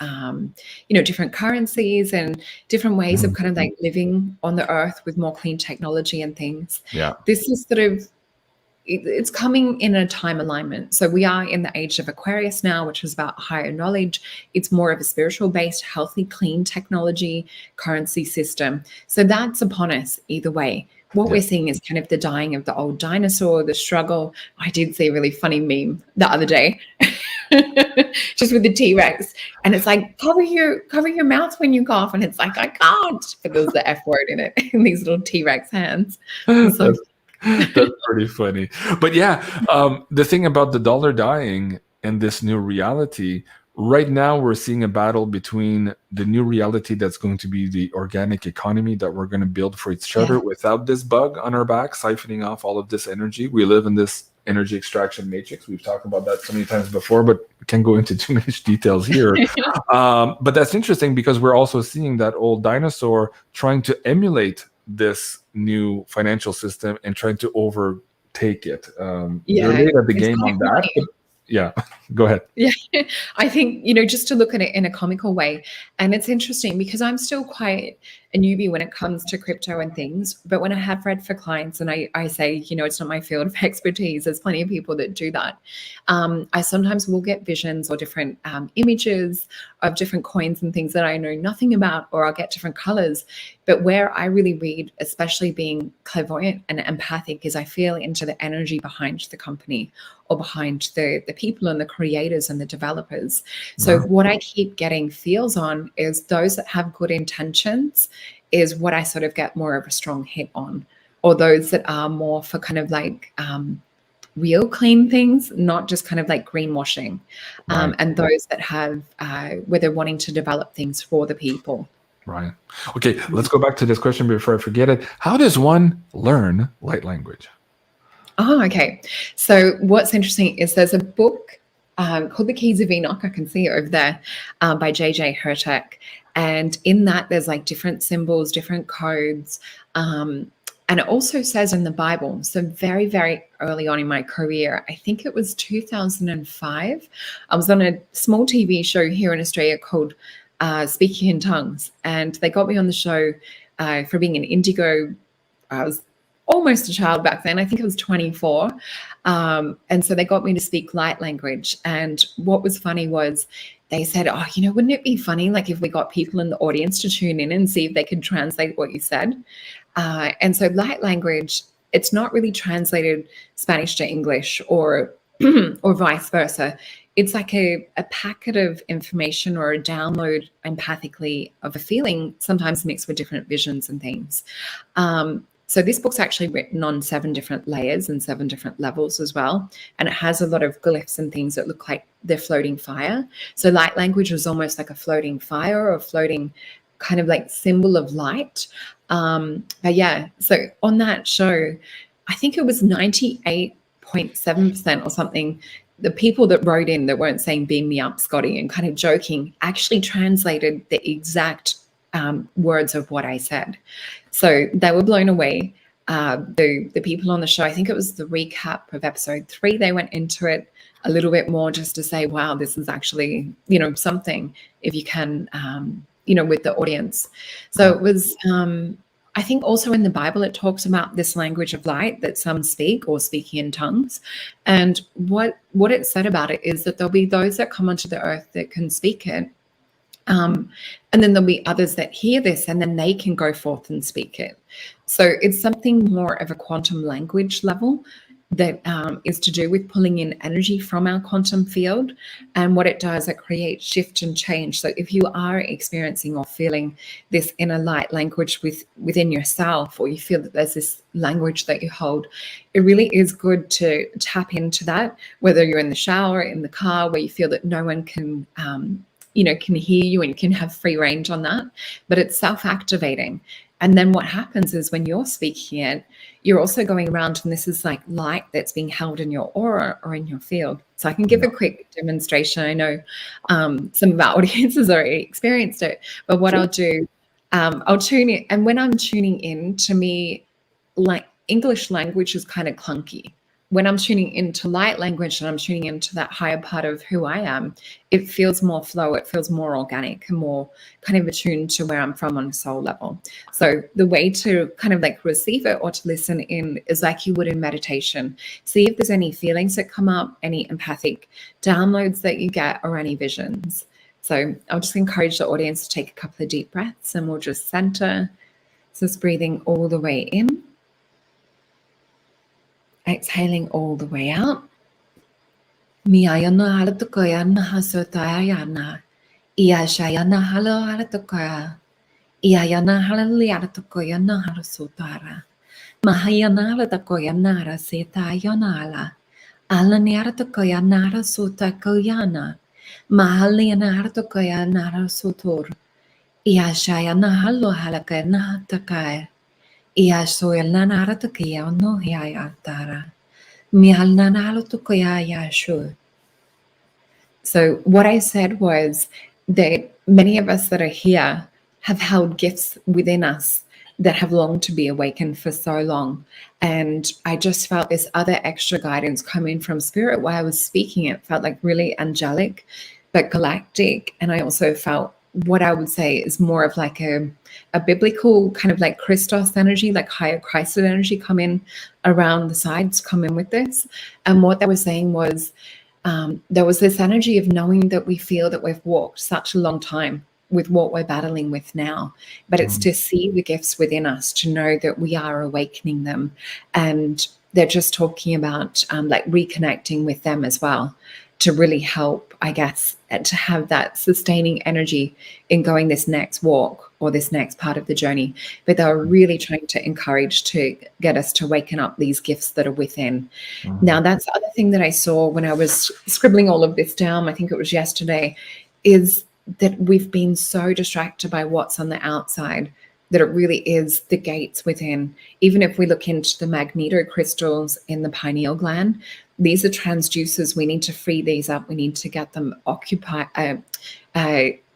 different currencies and different ways of kind of like living on the earth with more clean technology and things. Yeah. This is sort of, it's coming in a time alignment. So we are in the age of Aquarius now, which is about higher knowledge. It's more of a spiritual based, healthy, clean technology currency system. So that's upon us either way. What we're seeing is kind of the dying of the old dinosaur, the struggle. I did see a really funny meme the other day, just with the T-Rex, and it's like cover your mouth when you cough, and it's like I can't, but there's the F word in it in these little T-Rex hands. So That's pretty funny. But yeah, the thing about the dollar dying and this new reality, right now we're seeing a battle between the new reality that's going to be the organic economy that we're going to build for each other without this bug on our back, siphoning off all of this energy. We live in this energy extraction matrix. We've talked about that so many times before, but we can't go into too much details here. But that's interesting, because we're also seeing that old dinosaur trying to emulate this new financial system and trying to overtake it. They're late at the it's game quite on that. funny. Yeah, Go ahead. Yeah, I think, just to look at it in a comical way. And it's interesting because I'm still quite a newbie when it comes to crypto and things. But when I have read for clients and I say, it's not my field of expertise, there's plenty of people that do that. I sometimes will get visions or different images of different coins and things that I know nothing about, or I'll get different colors. But where I really read, especially being clairvoyant and empathic, is I feel into the energy behind the company or behind the people and the creators and the developers. So what I keep getting feels on is those that have good intentions is what I sort of get more of a strong hit on, or those that are more for kind of like real clean things, not just kind of like greenwashing, and those that have where they're wanting to develop things for the people. Right. Okay, let's go back to this question before I forget it. How does one learn light language? Oh, okay. So what's interesting is there's a book called The Keys of Enoch. I can see it over there by J.J. Hertek. And in that, there's like different symbols, different codes. And it also says in the Bible, so very, very early on in my career, I think it was 2005, I was on a small TV show here in Australia called Speaking in Tongues. And they got me on the show for being an indigo. I was almost a child back then. I think I was 24. And so they got me to speak light language. And what was funny was they said, oh, wouldn't it be funny like if we got people in the audience to tune in and see if they could translate what you said? And so light language, it's not really translated Spanish to English or or vice versa. It's like a packet of information or a download empathically of a feeling, sometimes mixed with different visions and things. So this book's actually written on 7 different layers and 7 different levels as well. And it has a lot of glyphs and things that look like they're floating fire. So light language was almost like a floating fire or floating kind of like symbol of light. But yeah, so on that show, I think it was 98.7% or something. The people that wrote in that weren't saying beam me up, Scotty, and kind of joking, actually translated the exact words of what I said. So they were blown away. The people on the show, I think it was the recap of episode 3, they went into it a little bit more just to say, wow, this is actually, something if you can, with the audience. So it was, I think also in the Bible, it talks about this language of light that some speak or speaking in tongues. And what it said about it is that there'll be those that come onto the earth that can speak it. And then there'll be others that hear this and then they can go forth and speak it. So it's something more of a quantum language level that is to do with pulling in energy from our quantum field. And what it does, it creates shift and change. So if you are experiencing or feeling this inner light language within yourself, or you feel that there's this language that you hold, it really is good to tap into that, whether you're in the shower, in the car, where you feel that no one can can hear you and you can have free range on that, but it's self-activating. And then what happens is when you're speaking it, you're also going around and this is like light that's being held in your aura or in your field. So I can give a quick demonstration. I know some of our audiences already experienced it, but what I'll do, I'll tune in. And when I'm tuning in, to me, like English language is kind of clunky. When I'm tuning into light language and I'm tuning into that higher part of who I am, it feels more flow, it feels more organic and more kind of attuned to where I'm from on a soul level. So the way to kind of like receive it or to listen in is like you would in meditation. See if there's any feelings that come up, any empathic downloads that you get, or any visions. So I'll just encourage the audience to take a couple of deep breaths and we'll just center. So just breathing all the way in. Exhaling all the way out. Miyayana halatukoyana hasotayana. Iyashayana halo halatukoya. Iyayana halaliatukoyana halasotara. Mahayana halatukoyana hasetayana ala. Alaniatukoyana hasotakoyana. Mahaliana halatukoyana hasotor. Iyashayana halo halakana takaya. Iasoyalana haratukia no hiayatara. Mialnana halutukoya yashu. So what I said was that many of us that are here have held gifts within us that have longed to be awakened for so long. And I just felt this other extra guidance coming from spirit while I was speaking. It felt like really angelic, but galactic. And I also felt what I would say is more of like a biblical kind of like Christos energy, like higher Christ energy come in around the sides, come in with this. And what they were saying was there was this energy of knowing that we feel that we've walked such a long time with what we're battling with now, but it's to see the gifts within us, to know that we are awakening them. And they're just talking about like reconnecting with them as well, to really help, I guess, to have that sustaining energy in going this next walk or this next part of the journey. But they were really trying to encourage to get us to waken up these gifts that are within. Now, that's the other thing that I saw when I was scribbling all of this down, I think it was yesterday, is that we've been so distracted by what's on the outside that it really is the gates within. Even if we look into the magneto crystals in the pineal gland, these are transducers. We need to free these up. We need to get them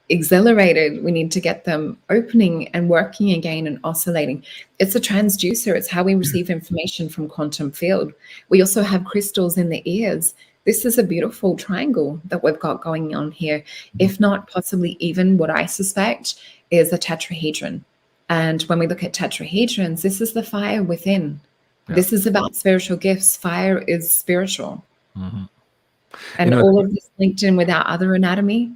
exhilarated. We need to get them opening and working again and oscillating. It's a transducer. It's how we receive information from quantum field. We also have crystals in the ears. This is a beautiful triangle that we've got going on here. If not possibly even what I suspect is a tetrahedron. And when we look at tetrahedrons, this is the fire within. Yeah. This is about spiritual gifts. Fire is spiritual. And all of this linked in with our other anatomy.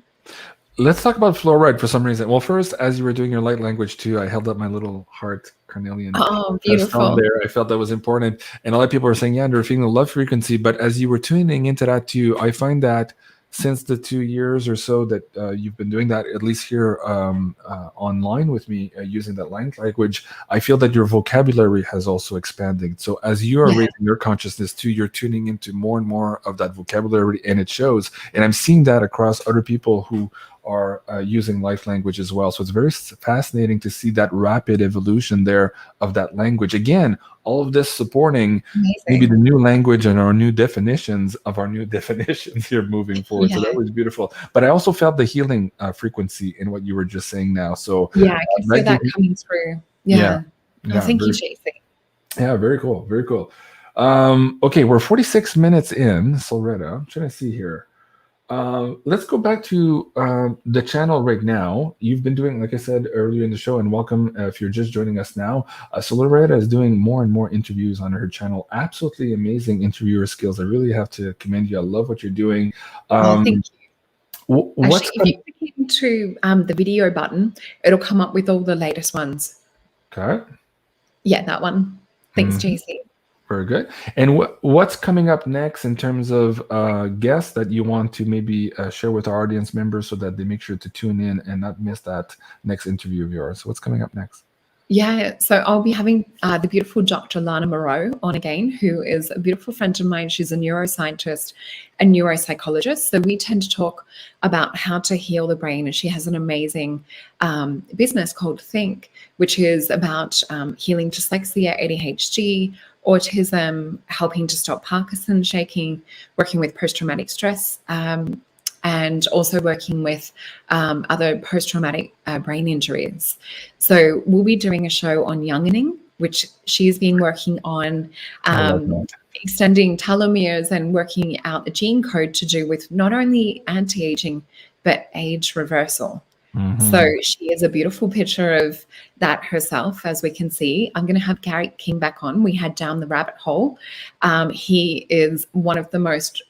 Let's talk about fluoride for some reason. Well, first, as you were doing your light language too, I held up my little heart carnelian. Oh, beautiful. There. I felt that was important. And a lot of people are saying, yeah, they're feeling the love frequency. But as you were tuning into that too, I find that since the 2 years or so that you've been doing that, at least here online with me using that light language, I feel that your vocabulary has also expanded. So as you are raising your consciousness too, you're tuning into more and more of that vocabulary, and it shows. And I'm seeing that across other people who are using life language as well. So it's very fascinating to see that rapid evolution there of that language. Again, all of this supporting maybe the new language and our new definitions of our new definitions here moving forward. So that was beautiful. But I also felt the healing frequency in what you were just saying now. So yeah, I can see that coming through. Yeah. Thank you, JC. Yeah, very cool. Very cool. Okay, we're 46 minutes in, SOLRETA. I'm trying to see here. Let's go back to the channel right now. You've been doing, like I said earlier in the show, and welcome if you're just joining us now. SOLRETA is doing more and more interviews on her channel. Absolutely amazing interviewer skills. I really have to commend you. I love what you're doing. Thank you. Actually, if you click into the video button, it'll come up with all the latest ones. Okay. Yeah, that one. Thanks, JC. Very good. And what's coming up next in terms of guests that you want to maybe share with our audience members so that they make sure to tune in and not miss that next interview of yours? So what's coming up next? Yeah, so I'll be having the beautiful Dr. Lana Moreau on again, who is a beautiful friend of mine. She's a neuroscientist and neuropsychologist. So we tend to talk about how to heal the brain. And she has an amazing business called Think, which is about healing dyslexia, ADHD, autism, helping to stop Parkinson's, shaking, working with post-traumatic stress, and also working with other post-traumatic brain injuries. So we'll be doing a show on youngening, which she's been working on extending telomeres and working out the gene code to do with not only anti-aging, but age reversal. So she is a beautiful picture of that herself, as we can see. I'm going to have Gary King back on. We had Down the Rabbit Hole. He is one of the most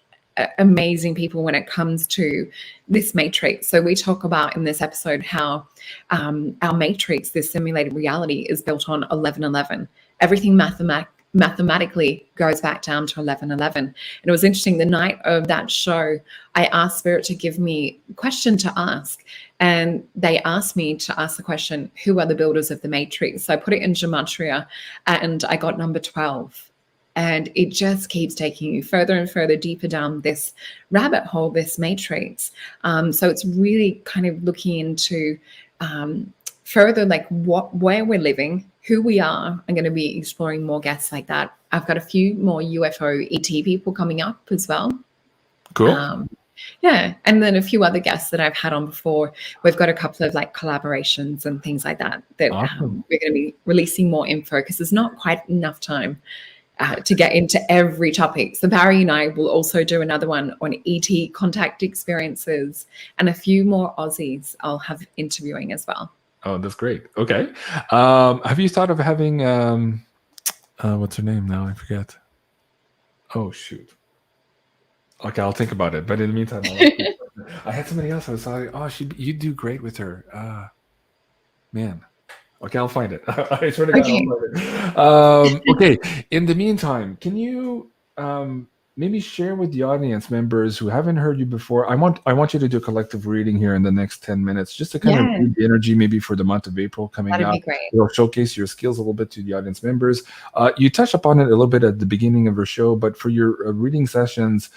amazing people when it comes to this matrix. So we talk about in this episode how our matrix, this simulated reality, is built on 1111. Everything mathematically goes back down to 1111. And it was interesting, the night of that show, I asked Spirit to give me a question to ask, and they asked me to ask the question, who are the builders of the matrix? So I put it in gematria and I got number 12. And it just keeps taking you further and further deeper down this rabbit hole, this matrix. So it's really kind of looking into further like where we're living, who we are. I'm going to be exploring more guests like that. I've got a few more UFO ET people coming up as well. Cool. Yeah. And then a few other guests that I've had on before. We've got a couple of like collaborations and things like that Awesome. we're going to be releasing more info because there's not quite enough time to get into every topic. So Barry and I will also do another one on ET contact experiences, and a few more Aussies I'll have interviewing as well. Oh, that's great. Okay. Have you thought of having what's her name now? I forget. Oh shoot. Okay, I'll think about it. But in the meantime, I had somebody else. I was like, oh, you do great with her. Man. Okay, I'll find it. I swear to God, Okay. I'll find it. Okay. In the meantime, can you maybe share with the audience members who haven't heard you before? I want you to do a collective reading here in the next 10 minutes, just to kind of read the energy maybe for the month of April coming That'd up. be great. It'll showcase your skills a little bit to the audience members. You touched upon it a little bit at the beginning of our show, but for your reading sessions,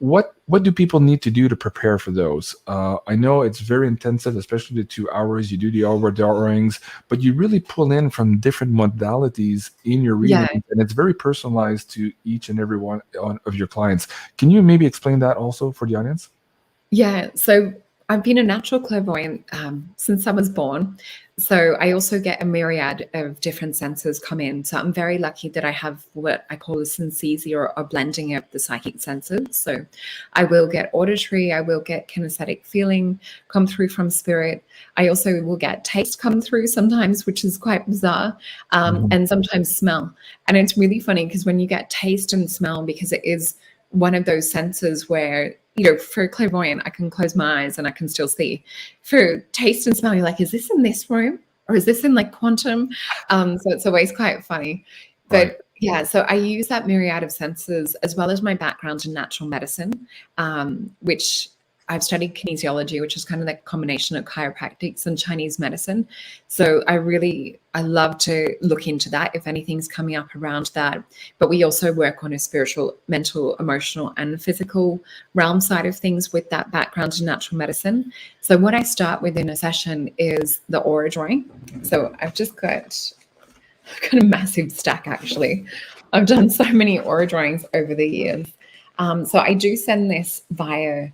what do people need to do to prepare for those? I know it's very intensive, especially the 2 hours. You do the hourings, but you really pull in from different modalities in your readings, and it's very personalized to each and every one of your clients. Can you maybe explain that also for the audience? Yeah, so I've been a natural clairvoyant since I was born. So I also get a myriad of different senses come in. So I'm very lucky that I have what I call a synesthesia, or a blending of the psychic senses. So I will get auditory, I will get kinesthetic feeling come through from spirit. I also will get taste come through sometimes, which is quite bizarre, and sometimes smell. And it's really funny because when you get taste and smell, because it is one of those senses where, for clairvoyant, I can close my eyes and I can still see. For taste and smell, you're like, is this in this room or is this in like quantum? So it's always quite funny. But yeah, so I use that myriad of senses as well as my background in natural medicine, which I've studied kinesiology, which is kind of like a combination of chiropractics and Chinese medicine. So I love to look into that if anything's coming up around that. But we also work on a spiritual, mental, emotional, and physical realm side of things with that background in natural medicine. So what I start with in a session is the aura drawing. So I've got a massive stack, actually. I've done so many aura drawings over the years. So I do send this via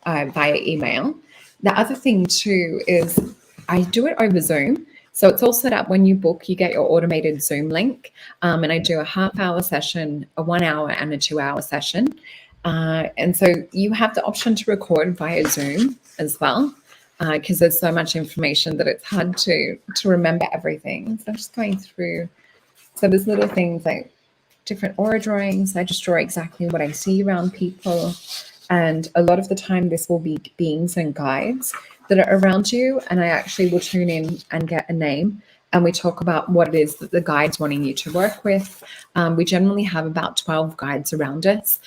email. The other thing too is I do it over Zoom. So it's all set up when you book, you get your automated Zoom link. And I do a half-hour session, a 1 hour, and a 2 hour session. And so you have the option to record via Zoom as well, because there's so much information that it's hard to remember everything. So I'm just going through. So there's little things like different aura drawings. I just draw exactly what I see around people. And a lot of the time, this will be beings and guides that are around you. And I actually will tune in and get a name. And we talk about what it is that the guide's wanting you to work with. We generally have about 12 guides around us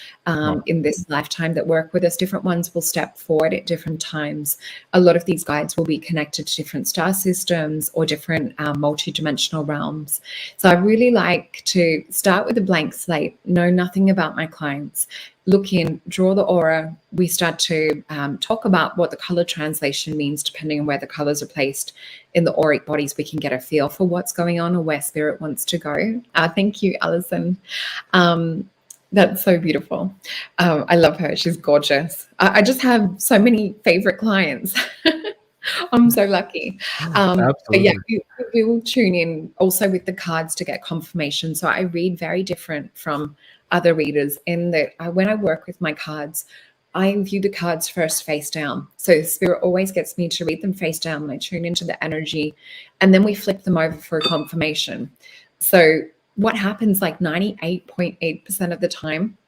in this lifetime that work with us. Different ones will step forward at different times. A lot of these guides will be connected to different star systems or different multi-dimensional realms. So I really like to start with a blank slate, know nothing about my clients, look in, draw the aura. We start to talk about what the color translation means, depending on where the colors are placed in the auric bodies. We can get a feel for what's going on or where spirit wants to go. Thank you, Alison. That's so beautiful. I love her. She's gorgeous. I just have so many favorite clients. I'm so lucky. But yeah, we will tune in also with the cards to get confirmation. So I read very different from other readers in that when I work with my cards, I view the cards first face down. So spirit always gets me to read them face down, and I tune into the energy, and then we flip them over for a confirmation. So what happens like 98.8% of the time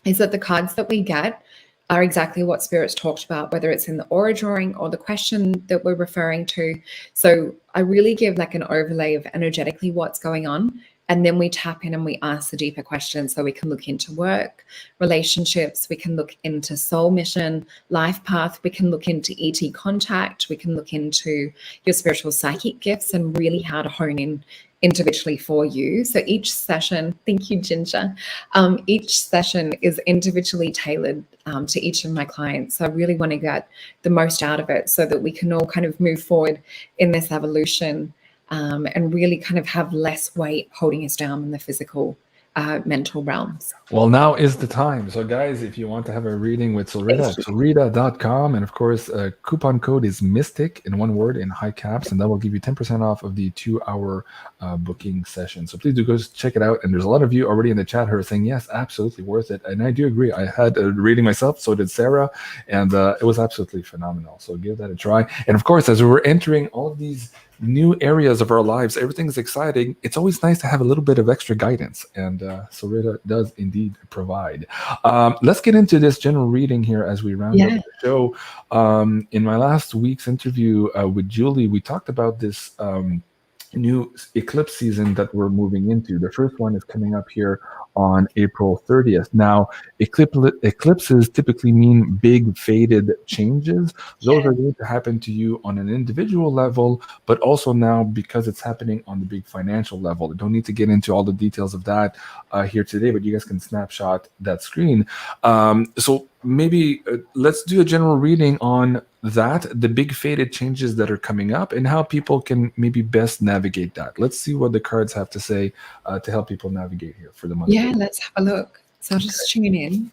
is that the cards that we get are exactly what spirit's talked about, whether it's in the aura drawing or the question that we're referring to. So I really give like an overlay of energetically what's going on. And then we tap in and we ask the deeper questions. So we can look into work, relationships, we can look into soul mission, life path, we can look into ET contact, we can look into your spiritual psychic gifts and really how to hone in individually for you. So each session, thank you, Ginger, each session is individually tailored to each of my clients. So I really want to get the most out of it so that we can all kind of move forward in this evolution and really kind of have less weight holding us down in the physical mental realms. Well, now is the time. So, guys, if you want to have a reading with Solreta, solreta.com. And of course, coupon code is Mystic in one word in high caps, and that will give you 10% off of the 2-hour booking session. So please do go check it out. And there's a lot of you already in the chat who are saying, yes, absolutely worth it. And I do agree. I had a reading myself, so did Sarah, and it was absolutely phenomenal. So give that a try. And of course, as we're entering all of these new areas of our lives, everything's exciting. It's always nice to have a little bit of extra guidance, and Solreta does indeed provide. Let's get into this general reading here as we round up the show. In my last week's interview with Julie, we talked about this new eclipse season that we're moving into. The first one is coming up here on April 30th. Now, eclipses typically mean big faded changes. Those are going to happen to you on an individual level, but also now because it's happening on the big financial level. I don't need to get into all the details of that here today, but you guys can snapshot that screen. So maybe let's do a general reading on that, the big faded changes that are coming up, and how people can maybe best navigate that. Let's see what the cards have to say to help people navigate here for the month. Yeah, let's have a look. So I'll just tune in.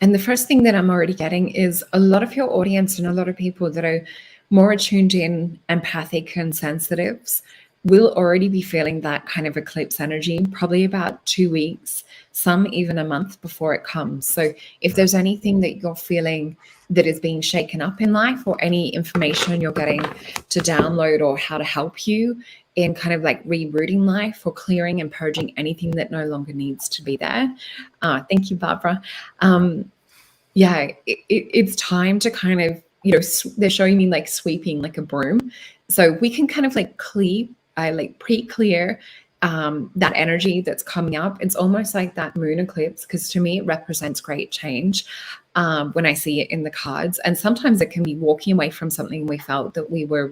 And the first thing that I'm already getting is a lot of your audience and a lot of people that are more attuned in, empathic and sensitives will already be feeling that kind of eclipse energy, probably about 2 weeks, some even a month before it comes. So if there's anything that you're feeling that is being shaken up in life, or any information you're getting to download, or how to help you in kind of like rerouting life, or clearing and purging anything that no longer needs to be there. Thank you, Barbara. It's time to kind of, they're showing me like sweeping like a broom. So we can kind of like pre-clear that energy that's coming up. It's almost like that moon eclipse, because to me it represents great change when I see it in the cards. And sometimes it can be walking away from something we felt that we were,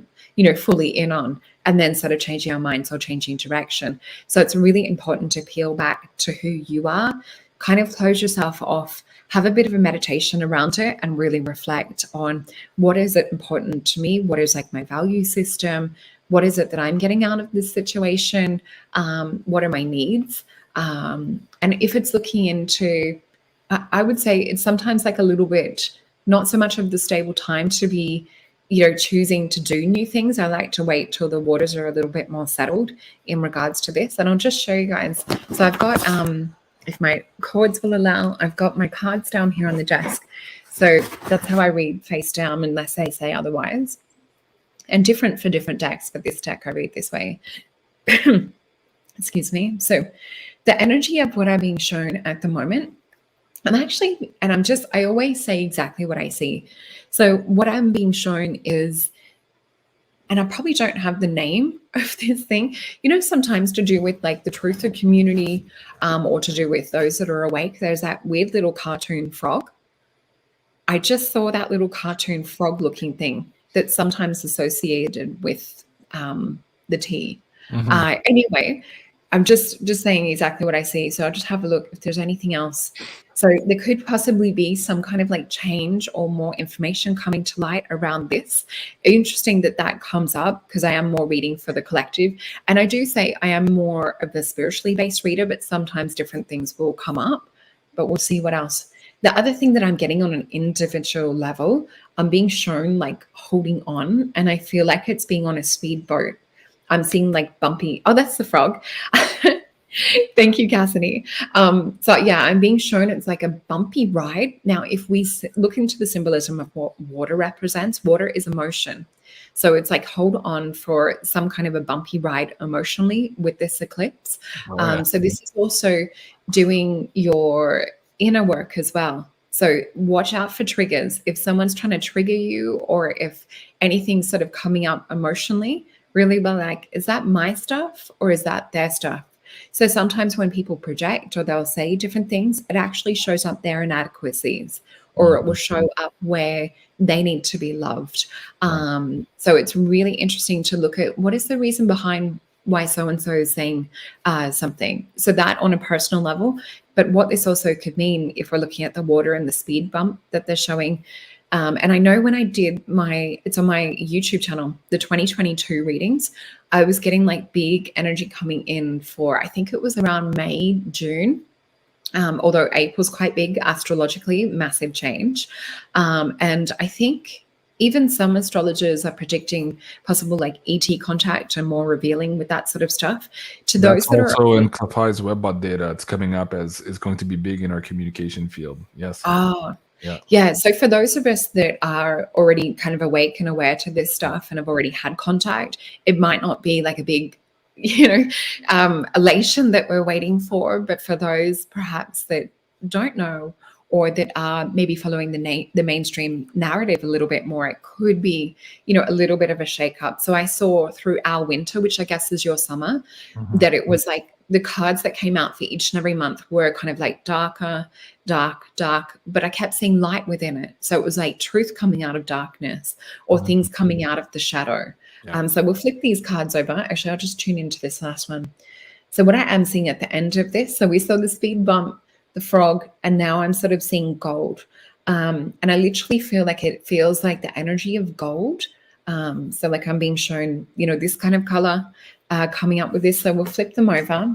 fully in on, and then sort of changing our minds or changing direction. So it's really important to peel back to who you are, kind of close yourself off, have a bit of a meditation around it, and really reflect on what is it important to me, what is like my value system, what is it that I'm getting out of this situation, what are my needs, and if it's looking into, I would say it's sometimes like a little bit, not so much of the stable time to be, choosing to do new things. I like to wait till the waters are a little bit more settled in regards to this. And I'll just show you guys. So I've got, if my cords will allow, I've got my cards down here on the desk. So that's how I read face down, unless they say otherwise. And different for different decks, but this deck I read this way. Excuse me. So the energy of what I'm being shown at the moment, I always say exactly what I see. So what I'm being shown is, and I probably don't have the name of this thing, sometimes to do with like the truther community, or to do with those that are awake. There's that weird little cartoon frog. I just saw that little cartoon frog looking thing that's sometimes associated with the tea. Mm-hmm. Anyway, I'm just saying exactly what I see. So I'll just have a look if there's anything else. So there could possibly be some kind of like change or more information coming to light around this. Interesting that comes up, because I am more reading for the collective. And I do say I am more of a spiritually based reader, but sometimes different things will come up, but we'll see what else. The other thing that I'm getting on an individual level, I'm being shown like holding on, and I feel like it's being on a speedboat. I'm seeing like bumpy. Oh, that's the frog. Thank you, Cassidy. So yeah, I'm being shown it's like a bumpy ride. Now, if we look into the symbolism of what water represents, water is emotion. So it's like hold on for some kind of a bumpy ride emotionally with this eclipse. So this is also doing your inner work as well. So watch out for triggers. If someone's trying to trigger you, or if anything's sort of coming up emotionally, really be like, is that my stuff or is that their stuff? So sometimes when people project or they'll say different things, it actually shows up their inadequacies, or it will show up where they need to be loved. So it's really interesting to look at what is the reason behind why so-and-so is saying something. So that on a personal level, but what this also could mean if we're looking at the water and the speed bump that they're showing. And I know when I did it's on my YouTube channel, the 2022 readings, I was getting like big energy coming in for, I think it was around May, June. Although April's quite big astrologically, massive change. And I think even some astrologers are predicting possible like ET contact and more revealing with that sort of stuff. To those That's that are also in Klapai's webbot data. It's coming up as is going to be big in our communication field. Yes. Yeah. So for those of us that are already kind of awake and aware to this stuff and have already had contact, it might not be like a big, elation that we're waiting for. But for those perhaps that don't know or that are maybe following the mainstream narrative a little bit more, it could be, a little bit of a shakeup. So I saw through our winter, which I guess is your summer, that it was like the cards that came out for each and every month were kind of like darker, dark, but I kept seeing light within it. So it was like truth coming out of darkness or things coming out of the shadow. So we'll flip these cards over. Actually, I'll just tune into this last one. So what I am seeing at the end of this, so we saw the speed bump, the frog, and now I'm sort of seeing gold. And I literally feel like it feels like the energy of gold. So like I'm being shown, this kind of color coming up with this. So we'll flip them over.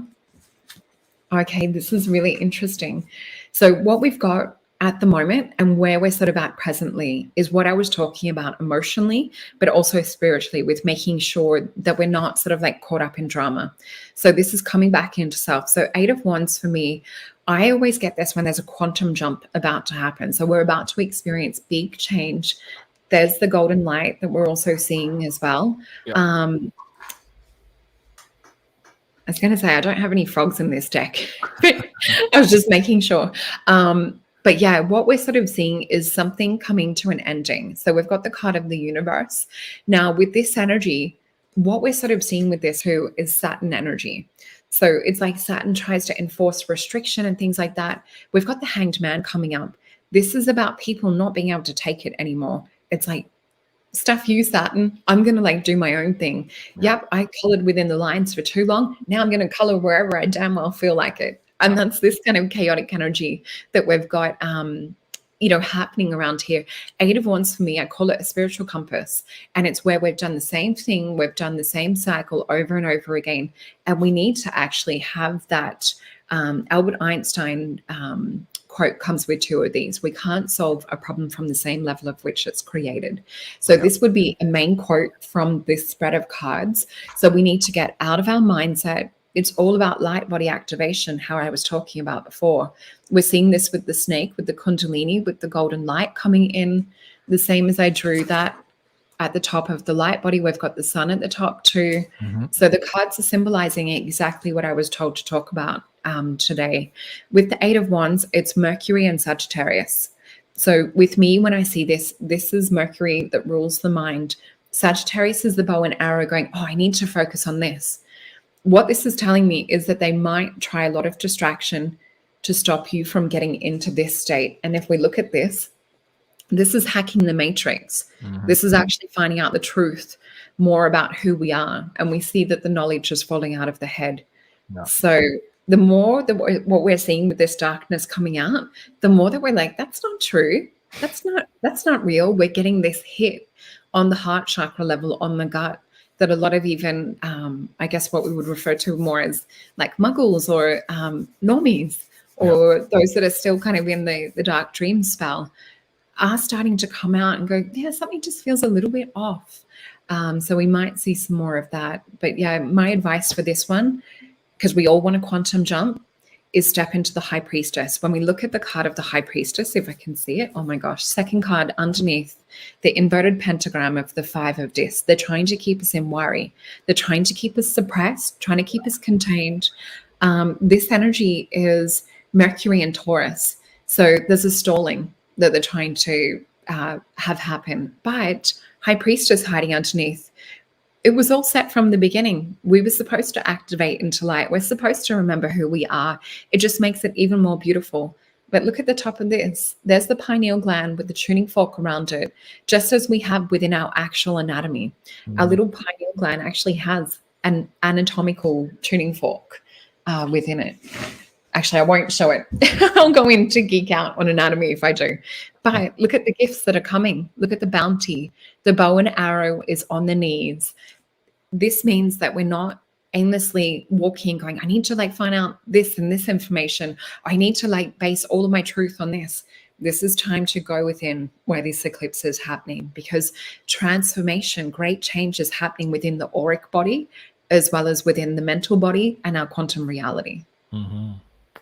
Okay, this is really interesting. So what we've got at the moment and where we're sort of at presently is what I was talking about emotionally, but also spiritually, with making sure that we're not sort of like caught up in drama. So this is coming back into self. So 8 of Wands for me, I always get this when there's a quantum jump about to happen. So we're about to experience big change. There's the golden light that we're also seeing as well. I was going to say, I don't have any frogs in this deck. I was just making sure. But yeah, what we're sort of seeing is something coming to an ending. So we've got the card of the universe. Now with this energy, what we're sort of seeing with this too is Saturn energy. So it's like Saturn tries to enforce restriction and things like that. We've got the Hanged Man coming up. This is about people not being able to take it anymore. It's like, stuff you, Saturn. I'm going to like do my own thing. Yep, I colored within the lines for too long. Now I'm going to color wherever I damn well feel like it. And that's this kind of chaotic energy that we've got, happening around here. 8 of Wands for me, I call it a spiritual compass. And it's where we've done the same thing. We've done the same cycle over and over again. And we need to actually have that Albert Einstein quote comes with 2 of these. We can't solve a problem from the same level of which it's created. So this would be a main quote from this spread of cards. So we need to get out of our mindset. It's all about light body activation, how I was talking about before. We're seeing this with the snake, with the Kundalini, with the golden light coming in, the same as I drew that at the top of the light body. We've got the sun at the top too. So the cards are symbolizing exactly what I was told to talk about today. With the 8 of Wands, it's Mercury and Sagittarius. So with me, when I see this, this is Mercury that rules the mind. Sagittarius is the bow and arrow going, oh, I need to focus on this. What this is telling me is that they might try a lot of distraction to stop you from getting into this state. And if we look at this, this is hacking the matrix. This is actually finding out the truth more about who we are. And we see that the knowledge is falling out of the head. So the more that what we're seeing with this darkness coming out, the more that we're like, that's not true. That's not real. We're getting this hit on the heart chakra level, on the gut, that a lot of even, I guess what we would refer to more as like muggles or normies, or those that are still kind of in the dark dream spell, are starting to come out and go, yeah, something just feels a little bit off. So we might see some more of that. But yeah, my advice for this one, because we all want a quantum jump, is step into the High Priestess. When we look at the card of the High Priestess, if I can see it, oh my gosh, second card underneath, the inverted pentagram of the 5 of Discs. They're trying to keep us in worry. They're trying to keep us suppressed, trying to keep us contained. This energy is Mercury and Taurus. So there's a stalling that they're trying to have happen. But High Priestess hiding underneath, it was all set from the beginning. We were supposed to activate into light. We're supposed to remember who we are. It just makes it even more beautiful. But look at the top of this. There's the pineal gland with the tuning fork around it, just as we have within our actual anatomy. Our little pineal gland actually has an anatomical tuning fork within it. Actually, I won't show it. I'll go in to geek out on anatomy if I do. But look at the gifts that are coming. Look at the bounty. The bow and arrow is on the knees. this means that we're not aimlessly walking going, I need to like find out this and this information. I need to like base all of my truth on this. This is time to go within where this eclipse is happening, because transformation, great change is happening within the auric body as well as within the mental body and our quantum reality.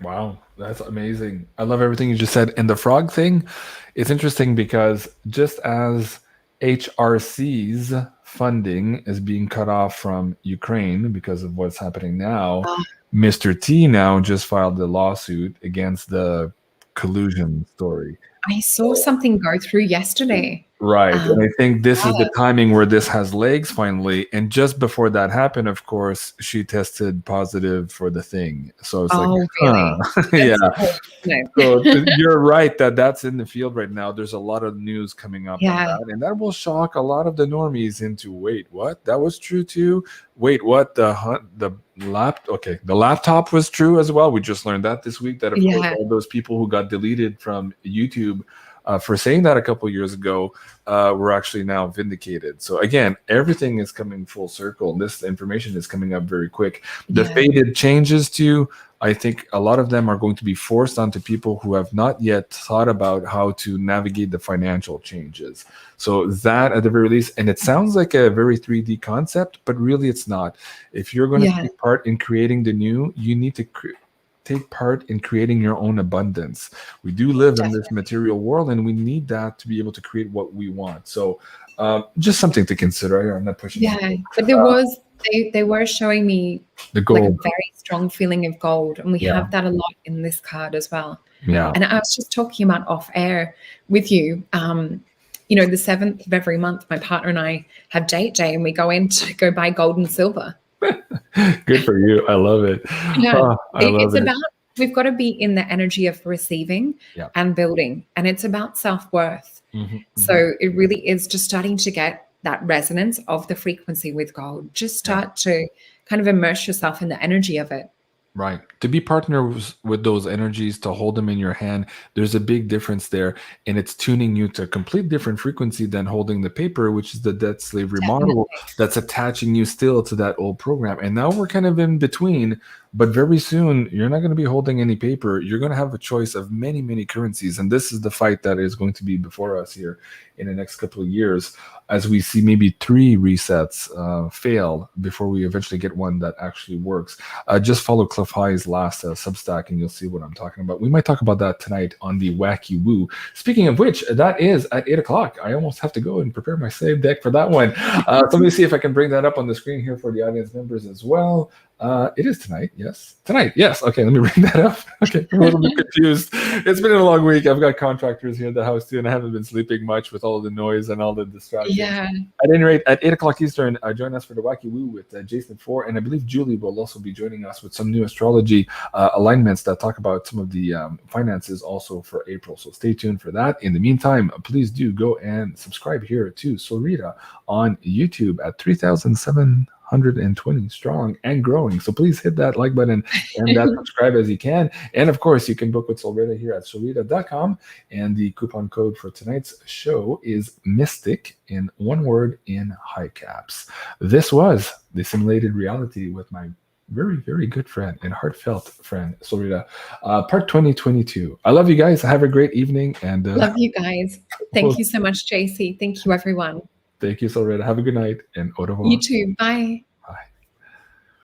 Wow, that's amazing. I love everything you just said. And the frog thing, it's interesting because just as HRC's funding is being cut off from Ukraine because of what's happening now, Mr. T now just filed a lawsuit against the collusion story. I saw something go through yesterday. Right. And I think this is the timing where this has legs finally. And just before that happened, of course, she tested positive for the thing. So it's really? Yeah. So you're right that that's in the field right now. There's a lot of news coming up on that. And that will shock a lot of the normies into, wait, what? That was true too? Wait, what? The laptop was true as well. We just learned that this week, that of course all those people who got deleted from YouTube for saying that a couple of years ago were actually now vindicated. So again, everything is coming full circle. This information is coming up very quick. The fated changes too, I think a lot of them are going to be forced onto people who have not yet thought about how to navigate the financial changes. So that at the very least, and it sounds like a very 3D concept, but really it's not. If you're going to take part in creating the new, you need to take part in creating your own abundance. We do live in this material world, and we need that to be able to create what we want. So just something to consider. I'm not pushing. But there was, they were showing me the gold, like a very strong feeling of gold, and we have that a lot in this card as well. And I was just talking about off air with you. You know, the 7th of every month, my partner and I have date day, and we go in to go buy gold and silver. Good for you. I love it. It's about, we've got to be in the energy of receiving and building, and it's about self-worth. So it really is just starting to get that resonance of the frequency with gold. Just start to kind of immerse yourself in the energy of it. Right. To be partners with those energies, to hold them in your hand, there's a big difference there. And it's tuning you to a complete different frequency than holding the paper, which is the debt slavery model that's attaching you still to that old program. And now we're kind of in between, but very soon you're not going to be holding any paper. You're going to have a choice of many, many currencies. And this is the fight that is going to be before us here in the next couple of years, as we see maybe 3 resets fail before we eventually get one that actually works. Just follow Cliff High's last Substack and you'll see what I'm talking about. We might talk about that tonight on the Wacky Woo. Speaking of which, that is at 8 o'clock. I almost have to go and prepare my save deck for that one. So let me see if I can bring that up on the screen here for the audience members as well. It is tonight. Yes. Tonight. Yes. Okay. Let me bring that up. Okay. I'm a little bit confused. It's been a long week. I've got contractors here at the house too, and I haven't been sleeping much with all the noise and all the distractions. At any rate, at 8 o'clock Eastern, join us for the Wacky Woo with Jason 4. And I believe Julie will also be joining us with some new astrology alignments that talk about some of the finances also for April. So stay tuned for that. In the meantime, please do go and subscribe here to SOLRETA on YouTube at 3,720 strong and growing. So please hit that like button and that subscribe as you can. And of course, you can book with SOLRETA here at solreta.com. And the coupon code for tonight's show is Mystic, in one word, in high caps. This was the simulated reality with my very, very good friend and heartfelt friend, SOLRETA, part 2022. I love you guys. Have a great evening. And love you guys. Thank you so much, JC. Thank you, everyone. Thank you, SOLRETA. Have a good night and au revoir. You too. Bye.